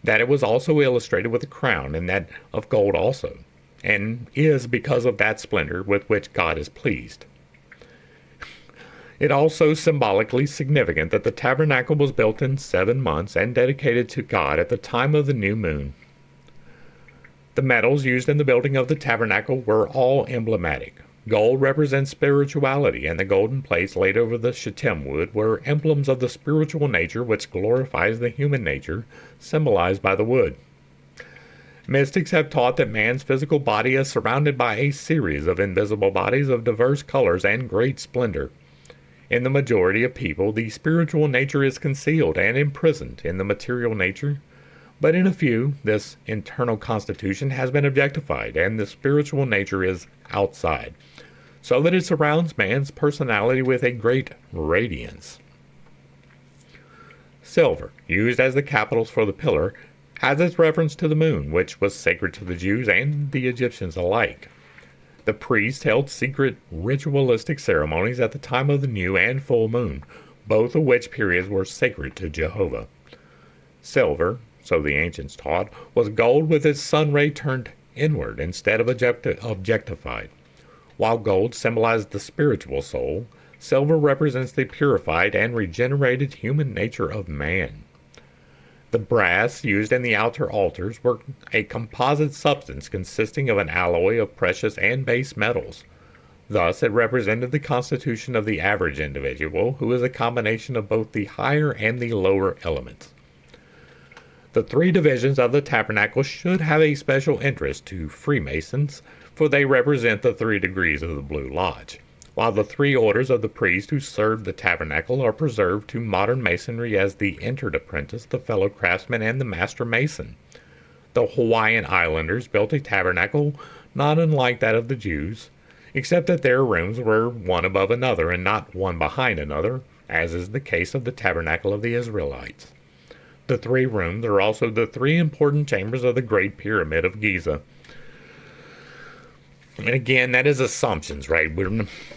That it was also illustrated with a crown, and that of gold also, and is because of that splendor with which God is pleased. It also symbolically significant that the tabernacle was built in 7 months and dedicated to God at the time of the new moon. The metals used in the building of the tabernacle were all emblematic. Gold represents spirituality, and the golden plates laid over the shittim wood were emblems of the spiritual nature which glorifies the human nature, symbolized by the wood. Mystics have taught that man's physical body is surrounded by a series of invisible bodies of diverse colors and great splendor. In the majority of people, the spiritual nature is concealed and imprisoned in the material nature, but in a few, this internal constitution has been objectified, and the spiritual nature is outside, so that it surrounds man's personality with a great radiance. Silver, used as the capitals for the pillar, has its reference to the moon, which was sacred to the Jews and the Egyptians alike. The priests held secret ritualistic ceremonies at the time of the new and full moon, both of which periods were sacred to Jehovah. Silver, so the ancients taught, was gold with its sun ray turned inward instead of objectified. While gold symbolized the spiritual soul, silver represents the purified and regenerated human nature of man. The brass used in the outer altars were a composite substance consisting of an alloy of precious and base metals. Thus, it represented the constitution of the average individual, who is a combination of both the higher and the lower elements. The 3 divisions of the tabernacle should have a special interest to Freemasons, for they represent the 3 degrees of the Blue Lodge, while the 3 orders of the priests who served the tabernacle are preserved to modern masonry as the entered apprentice, the fellow craftsman, and the master mason. The Hawaiian Islanders built a tabernacle not unlike that of the Jews, except that their rooms were one above another and not one behind another, as is the case of the tabernacle of the Israelites. The 3 rooms are also the 3 important chambers of the Great Pyramid of Giza. And again, that is assumptions, right?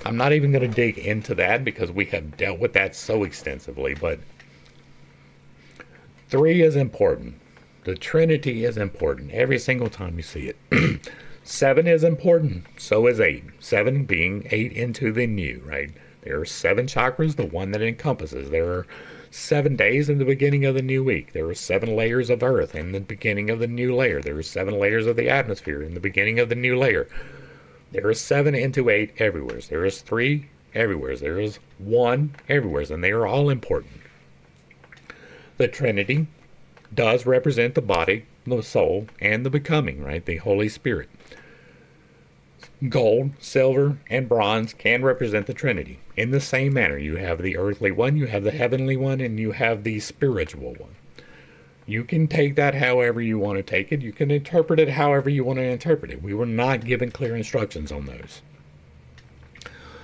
I'm not even going to dig into that because we have dealt with that so extensively, but 3 is important. The Trinity is important every single time you see it. 7 is important, so is 8. 7 being 8 into the new, right? There are 7 chakras, the one that encompasses. There are 7 days in the beginning of the new week. There are 7 layers of earth in the beginning of the new layer. There are 7 layers of the atmosphere in the beginning of the new layer. There is 7 into 8 everywhere. There is 3 everywhere. There is 1 everywhere, and they are all important. The Trinity does represent the body, the soul, and the becoming, right? The Holy Spirit. Gold, silver, and bronze can represent the Trinity. In the same manner, you have the earthly one, you have the heavenly one, and you have the spiritual one. You can take that however you want to take it. You can interpret it however you want to interpret it. We were not given clear instructions on those.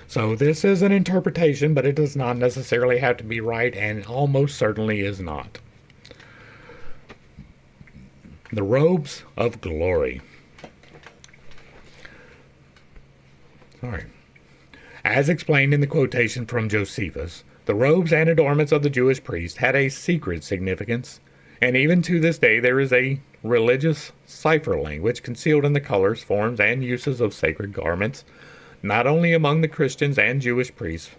So this is an interpretation, but it does not necessarily have to be right, and almost certainly is not. The robes of glory. Sorry. As explained in the quotation from Josephus, the robes and adornments of the Jewish priests had a secret significance, and even to this day there is a religious cipher language concealed in the colors, forms, and uses of sacred garments, not only among the Christians and Jewish priests,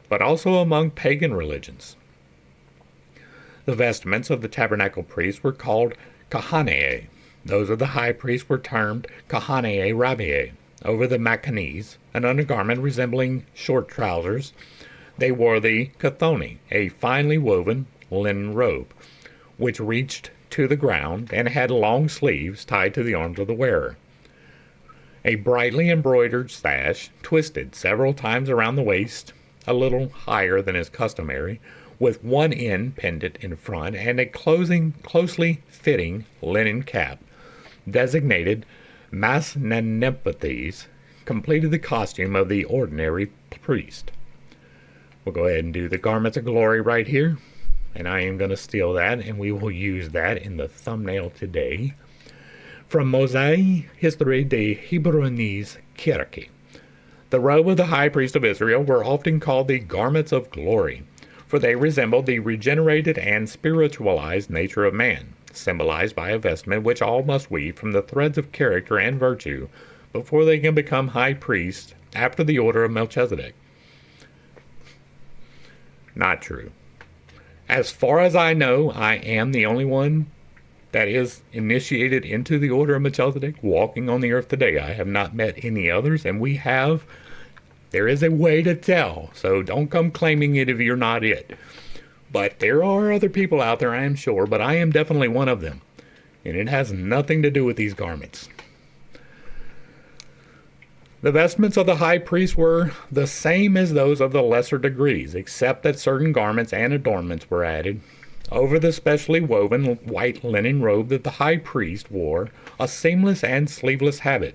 but also among pagan religions. The vestments of the tabernacle priests were called kahanei. Those of the high priest were termed kahanei rabiei. Over the machanes, an undergarment resembling short trousers, they wore the kathoni, a finely woven linen robe, which reached to the ground and had long sleeves tied to the arms of the wearer. A brightly embroidered sash, twisted several times around the waist, a little higher than is customary, with one end pendant in front, and a closely fitting linen cap, designated masnanepathes, completed the costume of the ordinary priest. We'll go ahead and do the garments of glory right here, and I am going to steal that, and we will use that in the thumbnail today. From Mosaic History de Hebrewnese Kirche. The robe of the high priest of Israel were often called the garments of glory, for they resembled the regenerated and spiritualized nature of man, symbolized by a vestment which all must weave from the threads of character and virtue before they can become high priests after the order of Melchizedek. Not true. As far as I know, I am the only one that is initiated into the order of Melchizedek walking on the earth today. I have not met any others, and there is a way to tell, so don't come claiming it if you're not it. But there are other people out there, I am sure, but I am definitely one of them, and it has nothing to do with these garments. The vestments of the high priest were the same as those of the lesser degrees, except that certain garments and adornments were added. Over the specially woven white linen robe that the high priest wore, a seamless and sleeveless habit.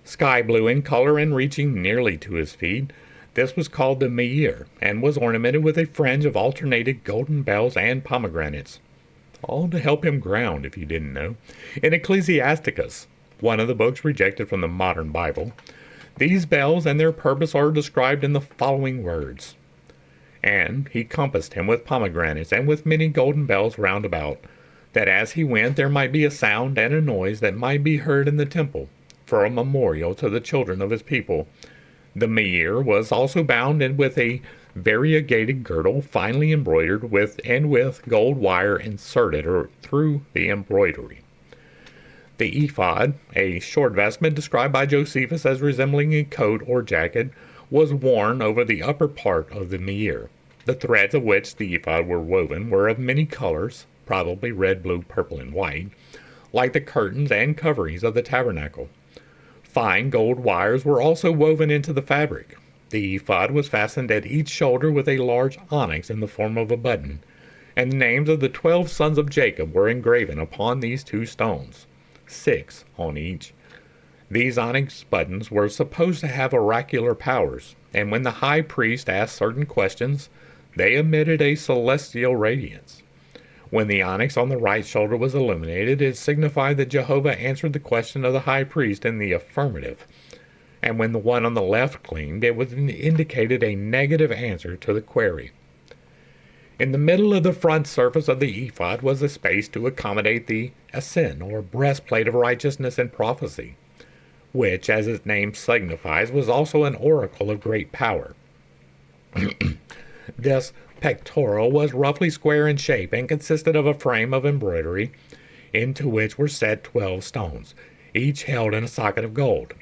Sky blue in color and reaching nearly to his feet, this was called the meir, and was ornamented with a fringe of alternated golden bells and pomegranates. All to help him ground, if you didn't know. In Ecclesiasticus, one of the books rejected from the modern Bible, these bells and their purpose are described in the following words. And he compassed him with pomegranates and with many golden bells round about, that as he went there might be a sound and a noise that might be heard in the temple, for a memorial to the children of his people. The meir was also bound in with a variegated girdle, finely embroidered with gold wire inserted through the embroidery. The ephod, a short vestment described by Josephus as resembling a coat or jacket, was worn over the upper part of the meir. The threads of which the ephod were woven were of many colors, probably red, blue, purple, and white, like the curtains and coverings of the tabernacle. Fine gold wires were also woven into the fabric. The ephod was fastened at each shoulder with a large onyx in the form of a button, and the names of the 12 sons of Jacob were engraven upon these 2 stones, 6 on each. These onyx buttons were supposed to have oracular powers, and when the high priest asked certain questions, they emitted a celestial radiance. When the onyx on the right shoulder was illuminated, it signified that Jehovah answered the question of the high priest in the affirmative, and when the one on the left gleamed, it indicated a negative answer to the query. In the middle of the front surface of the ephod was a space to accommodate the asin, or breastplate of righteousness and prophecy, which, as its name signifies, was also an oracle of great power. This pectoral was roughly square in shape and consisted of a frame of embroidery, into which were set 12 stones, each held in a socket of gold.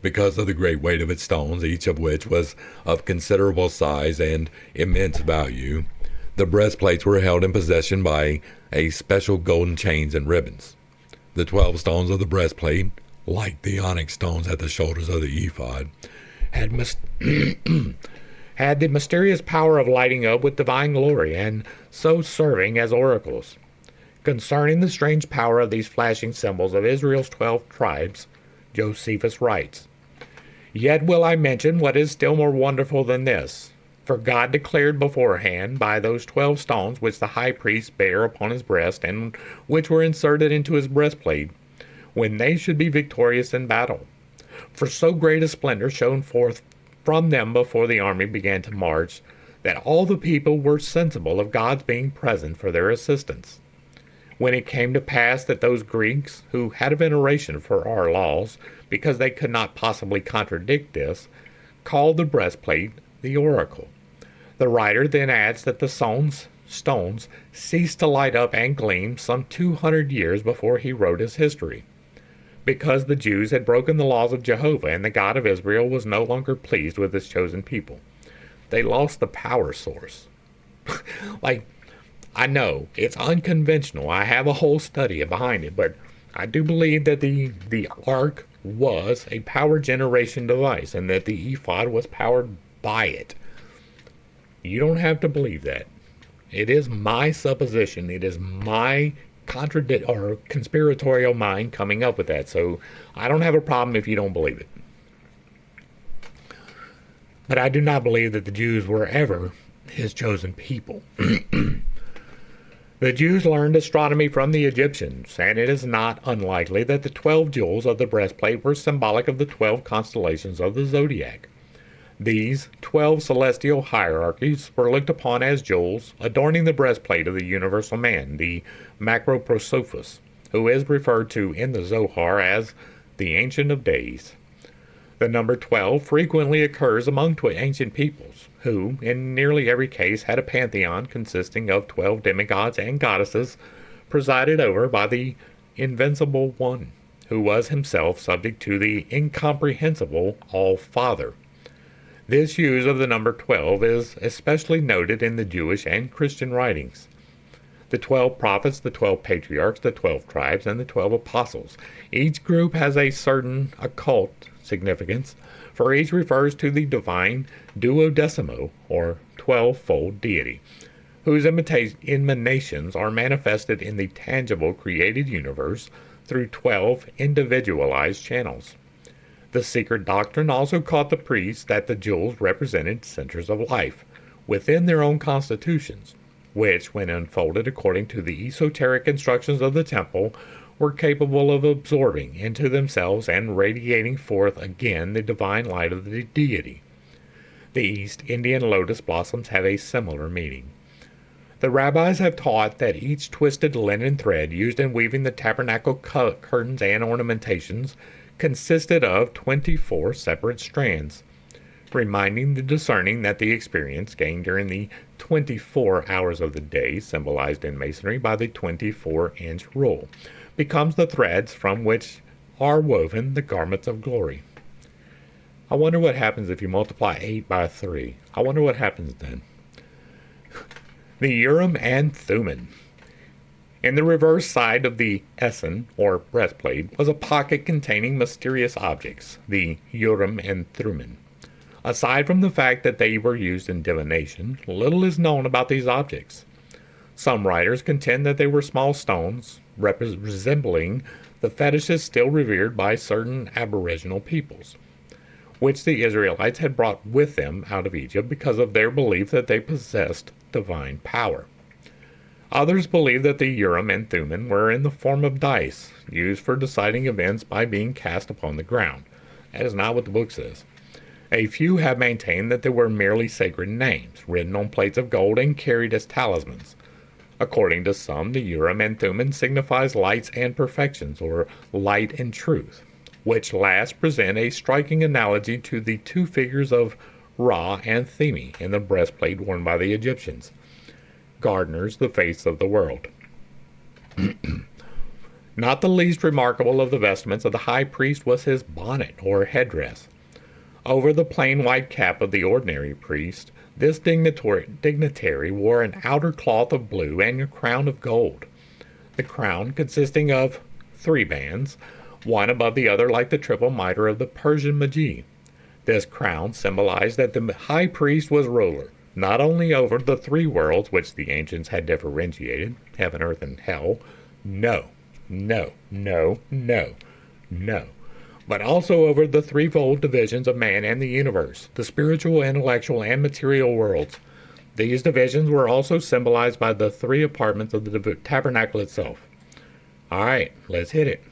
Because of the great weight of its stones, each of which was of considerable size and immense value, the breastplates were held in possession by a special golden chains and ribbons. The 12 stones of the breastplate, like the onyx stones at the shoulders of the ephod, had the mysterious power of lighting up with divine glory, and so serving as oracles. Concerning the strange power of these flashing symbols of Israel's 12 tribes, Josephus writes, "Yet will I mention what is still more wonderful than this. For God declared beforehand by those 12 stones which the high priest bare upon his breast, and which were inserted into his breastplate, when they should be victorious in battle. For so great a splendor shone forth from them before the army began to march, that all the people were sensible of God's being present for their assistance. When it came to pass that those Greeks, who had a veneration for our laws, because they could not possibly contradict this, called the breastplate the oracle. The writer then adds that the stones ceased to light up and gleam some 200 years before he wrote his history, because the Jews had broken the laws of Jehovah, and the God of Israel was no longer pleased with his chosen people. They lost the power source." I know, it's unconventional. I have a whole study behind it, but I do believe that the ark was a power generation device, and that the ephod was powered by it. You don't have to believe that. It is my supposition. It is my conspiratorial mind coming up with that, so I don't have a problem if you don't believe it. But I do not believe that the Jews were ever his chosen people. The Jews learned astronomy from the Egyptians, and it is not unlikely that the 12 jewels of the breastplate were symbolic of the 12 constellations of the zodiac. These 12 celestial hierarchies were looked upon as jewels adorning the breastplate of the universal man, the Macroprosophos, who is referred to in the Zohar as the Ancient of Days. The number 12 frequently occurs among ancient peoples, who, in nearly every case, had a pantheon consisting of 12 demigods and goddesses, presided over by the Invincible One, who was himself subject to the incomprehensible All-Father. This use of the number 12 is especially noted in the Jewish and Christian writings. The 12 prophets, the 12 patriarchs, the 12 tribes, and the 12 apostles. Each group has a certain occult significance, for each refers to the divine duodecimo, or 12-fold deity, whose emanations are manifested in the tangible created universe through 12 individualized channels. The secret doctrine also taught the priests that the jewels represented centers of life within their own constitutions, which, when unfolded according to the esoteric instructions of the temple, were capable of absorbing into themselves and radiating forth again the divine light of the deity. The East Indian lotus blossoms have a similar meaning. The rabbis have taught that each twisted linen thread used in weaving the tabernacle curtains and ornamentations consisted of 24 separate strands, reminding the discerning that the experience gained during the 24 hours of the day, symbolized in masonry by the 24-inch rule, becomes the threads from which are woven the garments of glory. I wonder what happens if you multiply 8 by 3. I wonder what happens then. The Urim and Thummim. In the reverse side of the essen, or breastplate, was a pocket containing mysterious objects, the Urim and Thummim. Aside from the fact that they were used in divination, little is known about these objects. Some writers contend that they were small stones, resembling the fetishes still revered by certain aboriginal peoples, which the Israelites had brought with them out of Egypt because of their belief that they possessed divine power. Others believe that the Urim and Thummim were in the form of dice, used for deciding events by being cast upon the ground. That is not what the book says. A few have maintained that they were merely sacred names, written on plates of gold and carried as talismans. According to some, the Urim and Thummim signifies lights and perfections, or light and truth, which last present a striking analogy to the two figures of Ra and Themi in the breastplate worn by the Egyptians. Gardeners, the face of the world. Not the least remarkable of the vestments of the high priest was his bonnet, or headdress. Over the plain white cap of the ordinary priest, this dignitary wore an outer cloth of blue and a crown of gold. The crown consisting of 3 bands, one above the other like the triple mitre of the Persian Magi. This crown symbolized that the high priest was ruler, not only over the 3 worlds which the ancients had differentiated, heaven, earth, and hell, no, but also over the threefold divisions of man and the universe, the spiritual, intellectual, and material worlds. These divisions were also symbolized by the 3 apartments of the tabernacle itself. All right, let's hit it.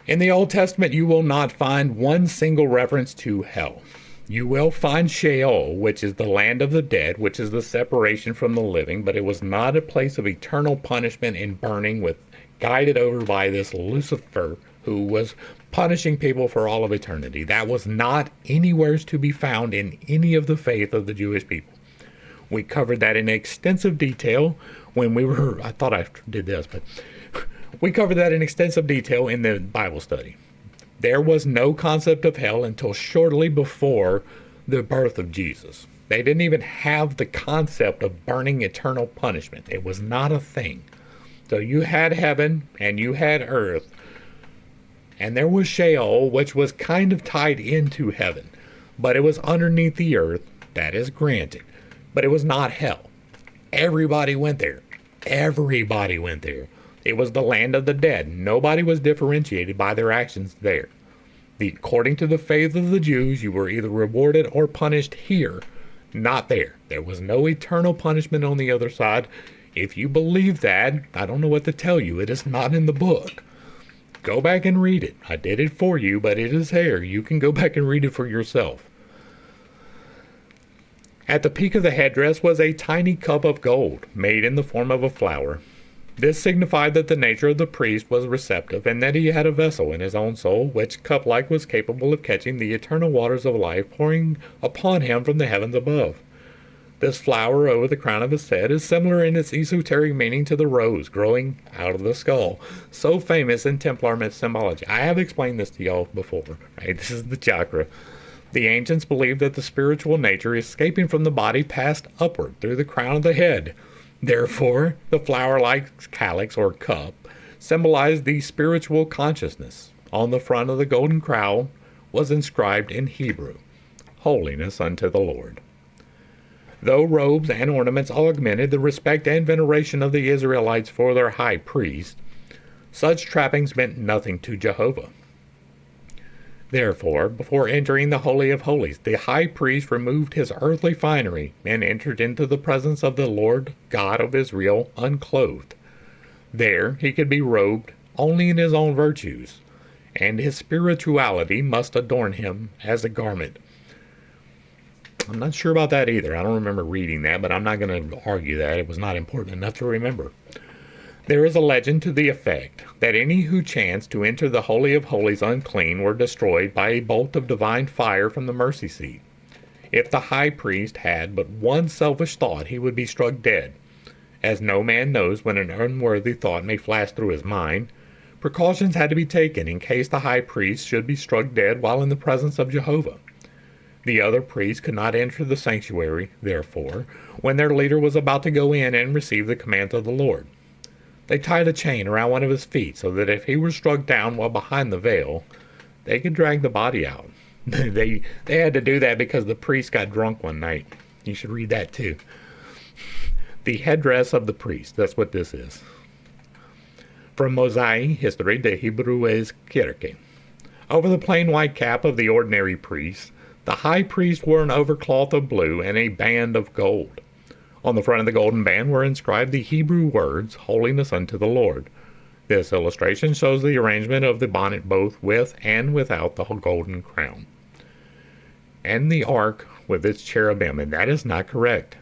In the Old Testament, you will not find one single reference to hell. You will find Sheol, which is the land of the dead, which is the separation from the living, but it was not a place of eternal punishment and burning, guided over by this Lucifer, who was punishing people for all of eternity. That was not anywhere to be found in any of the faith of the Jewish people. We covered that in extensive detail when I thought I did this, but we covered that in extensive detail in the Bible study. There was no concept of hell until shortly before the birth of Jesus. They didn't even have the concept of burning eternal punishment. It was not a thing. So you had heaven and you had earth, and there was Sheol, which was kind of tied into heaven, but it was underneath the earth. That is granted, but it was not hell. Everybody went there. Everybody went there. It was the land of the dead. Nobody was differentiated by their actions there. According to the faith of the Jews, you were either rewarded or punished here. Not there. There was no eternal punishment on the other side. If you believe that, I don't know what to tell you. It is not in the book. Go back and read it. I did it for you, but it is there. You can go back and read it for yourself. At the peak of the headdress was a tiny cup of gold, made in the form of a flower. This signified that the nature of the priest was receptive, and that he had a vessel in his own soul, which, cup-like, was capable of catching the eternal waters of life pouring upon him from the heavens above. This flower over the crown of his head is similar in its esoteric meaning to the rose growing out of the skull, so famous in Templar symbology. I have explained this to y'all before, right? This is the chakra. The ancients believed that the spiritual nature escaping from the body passed upward through the crown of the head. Therefore, the flower-like calyx or cup symbolized the spiritual consciousness. On the front of the golden crown was inscribed in Hebrew, "Holiness unto the Lord." Though robes and ornaments augmented the respect and veneration of the Israelites for their high priest, such trappings meant nothing to Jehovah. Therefore, before entering the Holy of Holies, the high priest removed his earthly finery and entered into the presence of the Lord God of Israel unclothed. There he could be robed only in his own virtues, and his spirituality must adorn him as a garment. I'm not sure about that either. I don't remember reading that, but I'm not going to argue that. It was not important enough to remember. There is a legend to the effect that any who chanced to enter the Holy of Holies unclean were destroyed by a bolt of divine fire from the mercy seat. If the high priest had but one selfish thought, he would be struck dead. As no man knows when an unworthy thought may flash through his mind, precautions had to be taken in case the high priest should be struck dead while in the presence of Jehovah. The other priests could not enter the sanctuary, therefore, when their leader was about to go in and receive the command of the Lord. They tied a chain around one of his feet so that if he were struck down while behind the veil, they could drag the body out. They had to do that because the priest got drunk one night. You should read that too. The headdress of the priest, that's what this is. From Mosaic history, the Hebrew is kirke. Over the plain white cap of the ordinary priest, the high priest wore an overcloth of blue and a band of gold. On the front of the golden band were inscribed the Hebrew words, "Holiness unto the Lord." This illustration shows the arrangement of the bonnet both with and without the golden crown. And the ark with its cherubim, and that is not correct.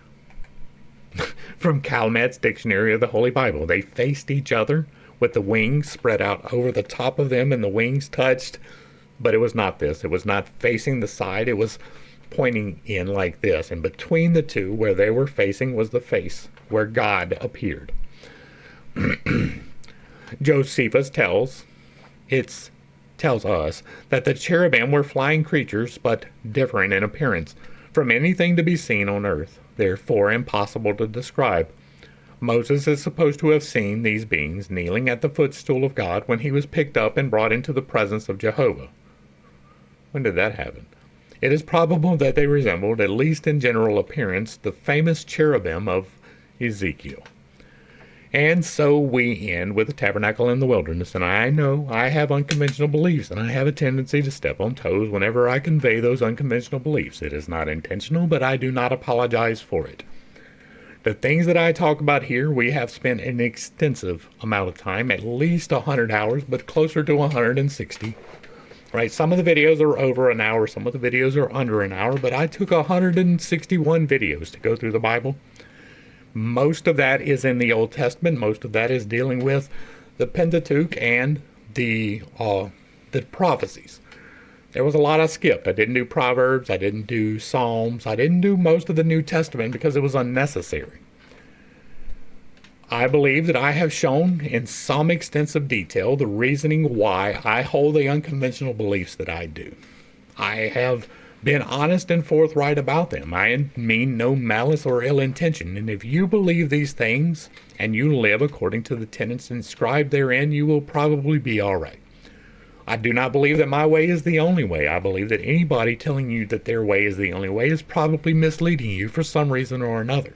From Calmet's Dictionary of the Holy Bible, they faced each other with the wings spread out over the top of them and the wings touched, but it was not this. It was not facing the side. It was pointing in like this, and between the two, where they were facing, was the face where God appeared. Josephus tells us that the cherubim were flying creatures, but different in appearance from anything to be seen on earth, therefore impossible to describe. Moses is supposed to have seen these beings kneeling at the footstool of God when he was picked up and brought into the presence of Jehovah. When did that happen? It is probable that they resembled, at least in general appearance, the famous cherubim of Ezekiel. And so we end with the tabernacle in the wilderness, and I know I have unconventional beliefs, and I have a tendency to step on toes whenever I convey those unconventional beliefs. It is not intentional, but I do not apologize for it. The things that I talk about here, we have spent an extensive amount of time, at least 100 hours, but closer to 160. Right, some of the videos are over an hour, some of the videos are under an hour, but I took 161 videos to go through the Bible. Most of that is in the Old Testament. Most of that is dealing with the Pentateuch and the prophecies. There was a lot I skipped. I didn't do Proverbs, I didn't do Psalms, I didn't do most of the New Testament because it was unnecessary. I believe that I have shown in some extensive detail the reasoning why I hold the unconventional beliefs that I do. I have been honest and forthright about them. I mean no malice or ill intention, and if you believe these things and you live according to the tenets inscribed therein, you will probably be all right. I do not believe that my way is the only way. I believe that anybody telling you that their way is the only way is probably misleading you for some reason or another.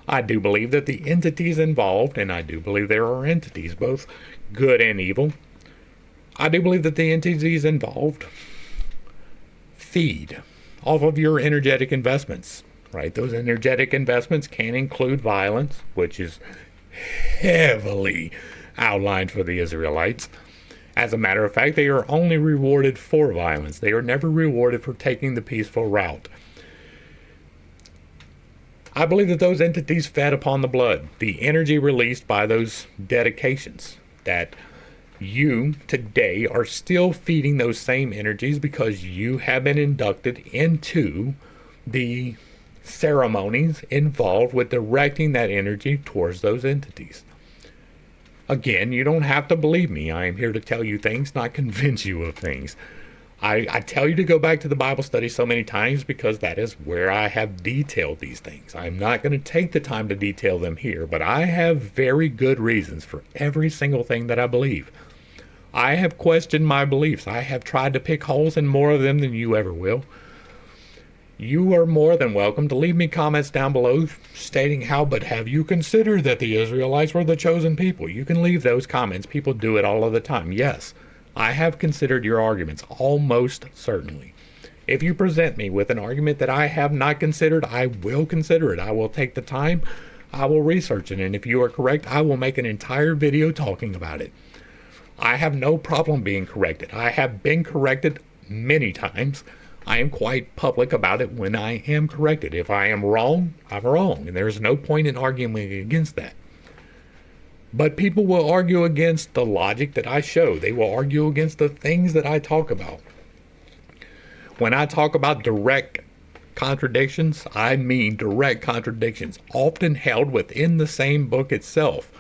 I do believe that the entities involved, and I do believe there are entities, both good and evil. I do believe that the entities involved feed off of your energetic investments. right? Those energetic investments can include violence, which is heavily outlined for the Israelites. As a matter of fact, they are only rewarded for violence. They are never rewarded for taking the peaceful route. I believe that those entities fed upon the blood, the energy released by those dedications, that you today are still feeding those same energies because you have been inducted into the ceremonies involved with directing that energy towards those entities. Again, you don't have to believe me. I am here to tell you things, not convince you of things. I tell you to go back to the Bible study so many times because that is where I have detailed these things. I'm not going to take the time to detail them here, but I have very good reasons for every single thing that I believe. I have questioned my beliefs. I have tried to pick holes in more of them than you ever will. You are more than welcome to leave me comments down below stating how, but have you considered that the Israelites were the chosen people? You can leave those comments. People do it all of the time. Yes, I have considered your arguments, almost certainly. If you present me with an argument that I have not considered, I will consider it. I will take the time. I will research it. And if you are correct, I will make an entire video talking about it. I have no problem being corrected. I have been corrected many times. I am quite public about it when I am corrected. If I am wrong, I'm wrong. And there's no point in arguing against that. But people will argue against the logic that I show. They will argue against the things that I talk about. When I talk about direct contradictions, I mean direct contradictions, often held within the same book itself.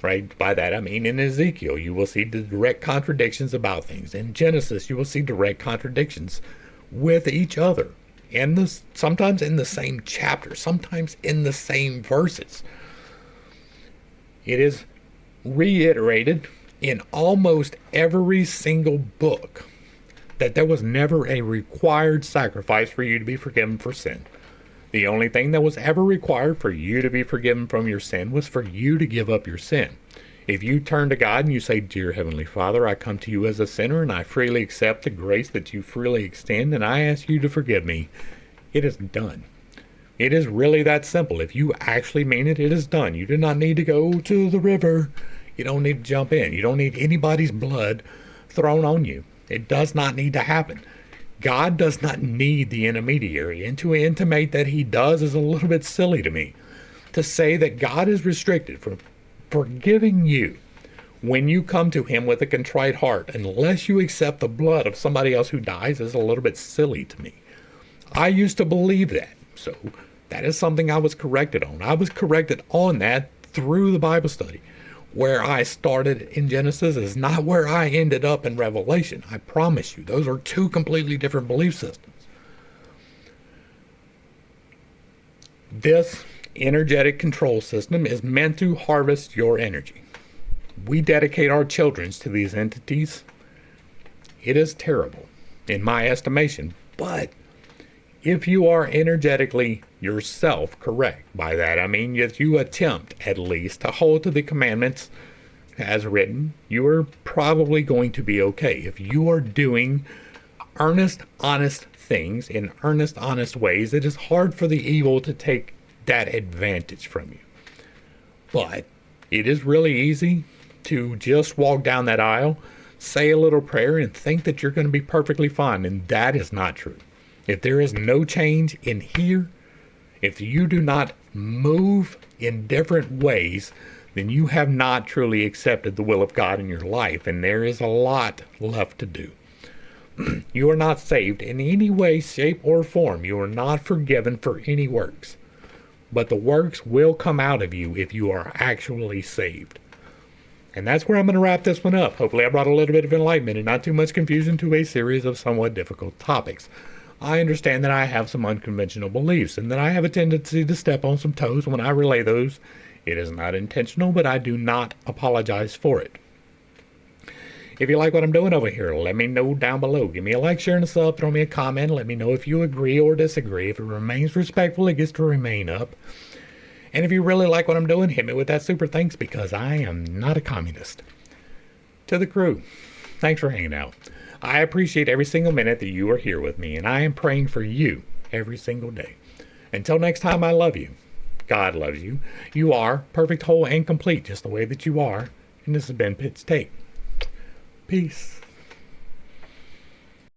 Right? By that I mean in Ezekiel, you will see the direct contradictions about things. In Genesis, you will see direct contradictions with each other. And sometimes in the same chapter, sometimes in the same verses. It is reiterated in almost every single book that there was never a required sacrifice for you to be forgiven for sin. The only thing that was ever required for you to be forgiven from your sin was for you to give up your sin. If you turn to God and you say, "Dear Heavenly Father, I come to you as a sinner and I freely accept the grace that you freely extend and I ask you to forgive me," it is done. It is really that simple. If you actually mean it, it is done. You do not need to go to the river. You don't need to jump in. You don't need anybody's blood thrown on you. It does not need to happen. God does not need the intermediary, and to intimate that he does is a little bit silly to me. To say that God is restricted from forgiving you when you come to him with a contrite heart, unless you accept the blood of somebody else who dies, is a little bit silly to me. I used to believe that, so that is something I was corrected on. I was corrected on that through the Bible study. Where I started in Genesis is not where I ended up in Revelation. I promise you, those are two completely different belief systems. This energetic control system is meant to harvest your energy. We dedicate our children to these entities. It is terrible, in my estimation, but if you are energetically yourself correct, by that I mean if you attempt at least to hold to the commandments as written, you are probably going to be okay. If you are doing earnest, honest things in earnest, honest ways, it is hard for the evil to take that advantage from you. But it is really easy to just walk down that aisle, say a little prayer, and think that you're going to be perfectly fine, and that is not true. If there is no change in here, if you do not move in different ways, then you have not truly accepted the will of God in your life, and there is a lot left to do. You are not saved in any way, shape, or form. You are not forgiven for any works. But the works will come out of you if you are actually saved. And that's where I'm going to wrap this one up. Hopefully I brought a little bit of enlightenment and not too much confusion to a series of somewhat difficult topics. I understand that I have some unconventional beliefs and that I have a tendency to step on some toes when I relay those. It is not intentional, but I do not apologize for it. If you like what I'm doing over here, let me know down below. Give me a like, share, and a sub. Throw me a comment. Let me know if you agree or disagree. If it remains respectful, it gets to remain up. And if you really like what I'm doing, hit me with that super thanks because I am not a communist. To the crew, thanks for hanging out. I appreciate every single minute that you are here with me, and I am praying for you every single day. Until next time, I love you. God loves you. You are perfect, whole, and complete just the way that you are. And this has been Pitt's Take. Peace.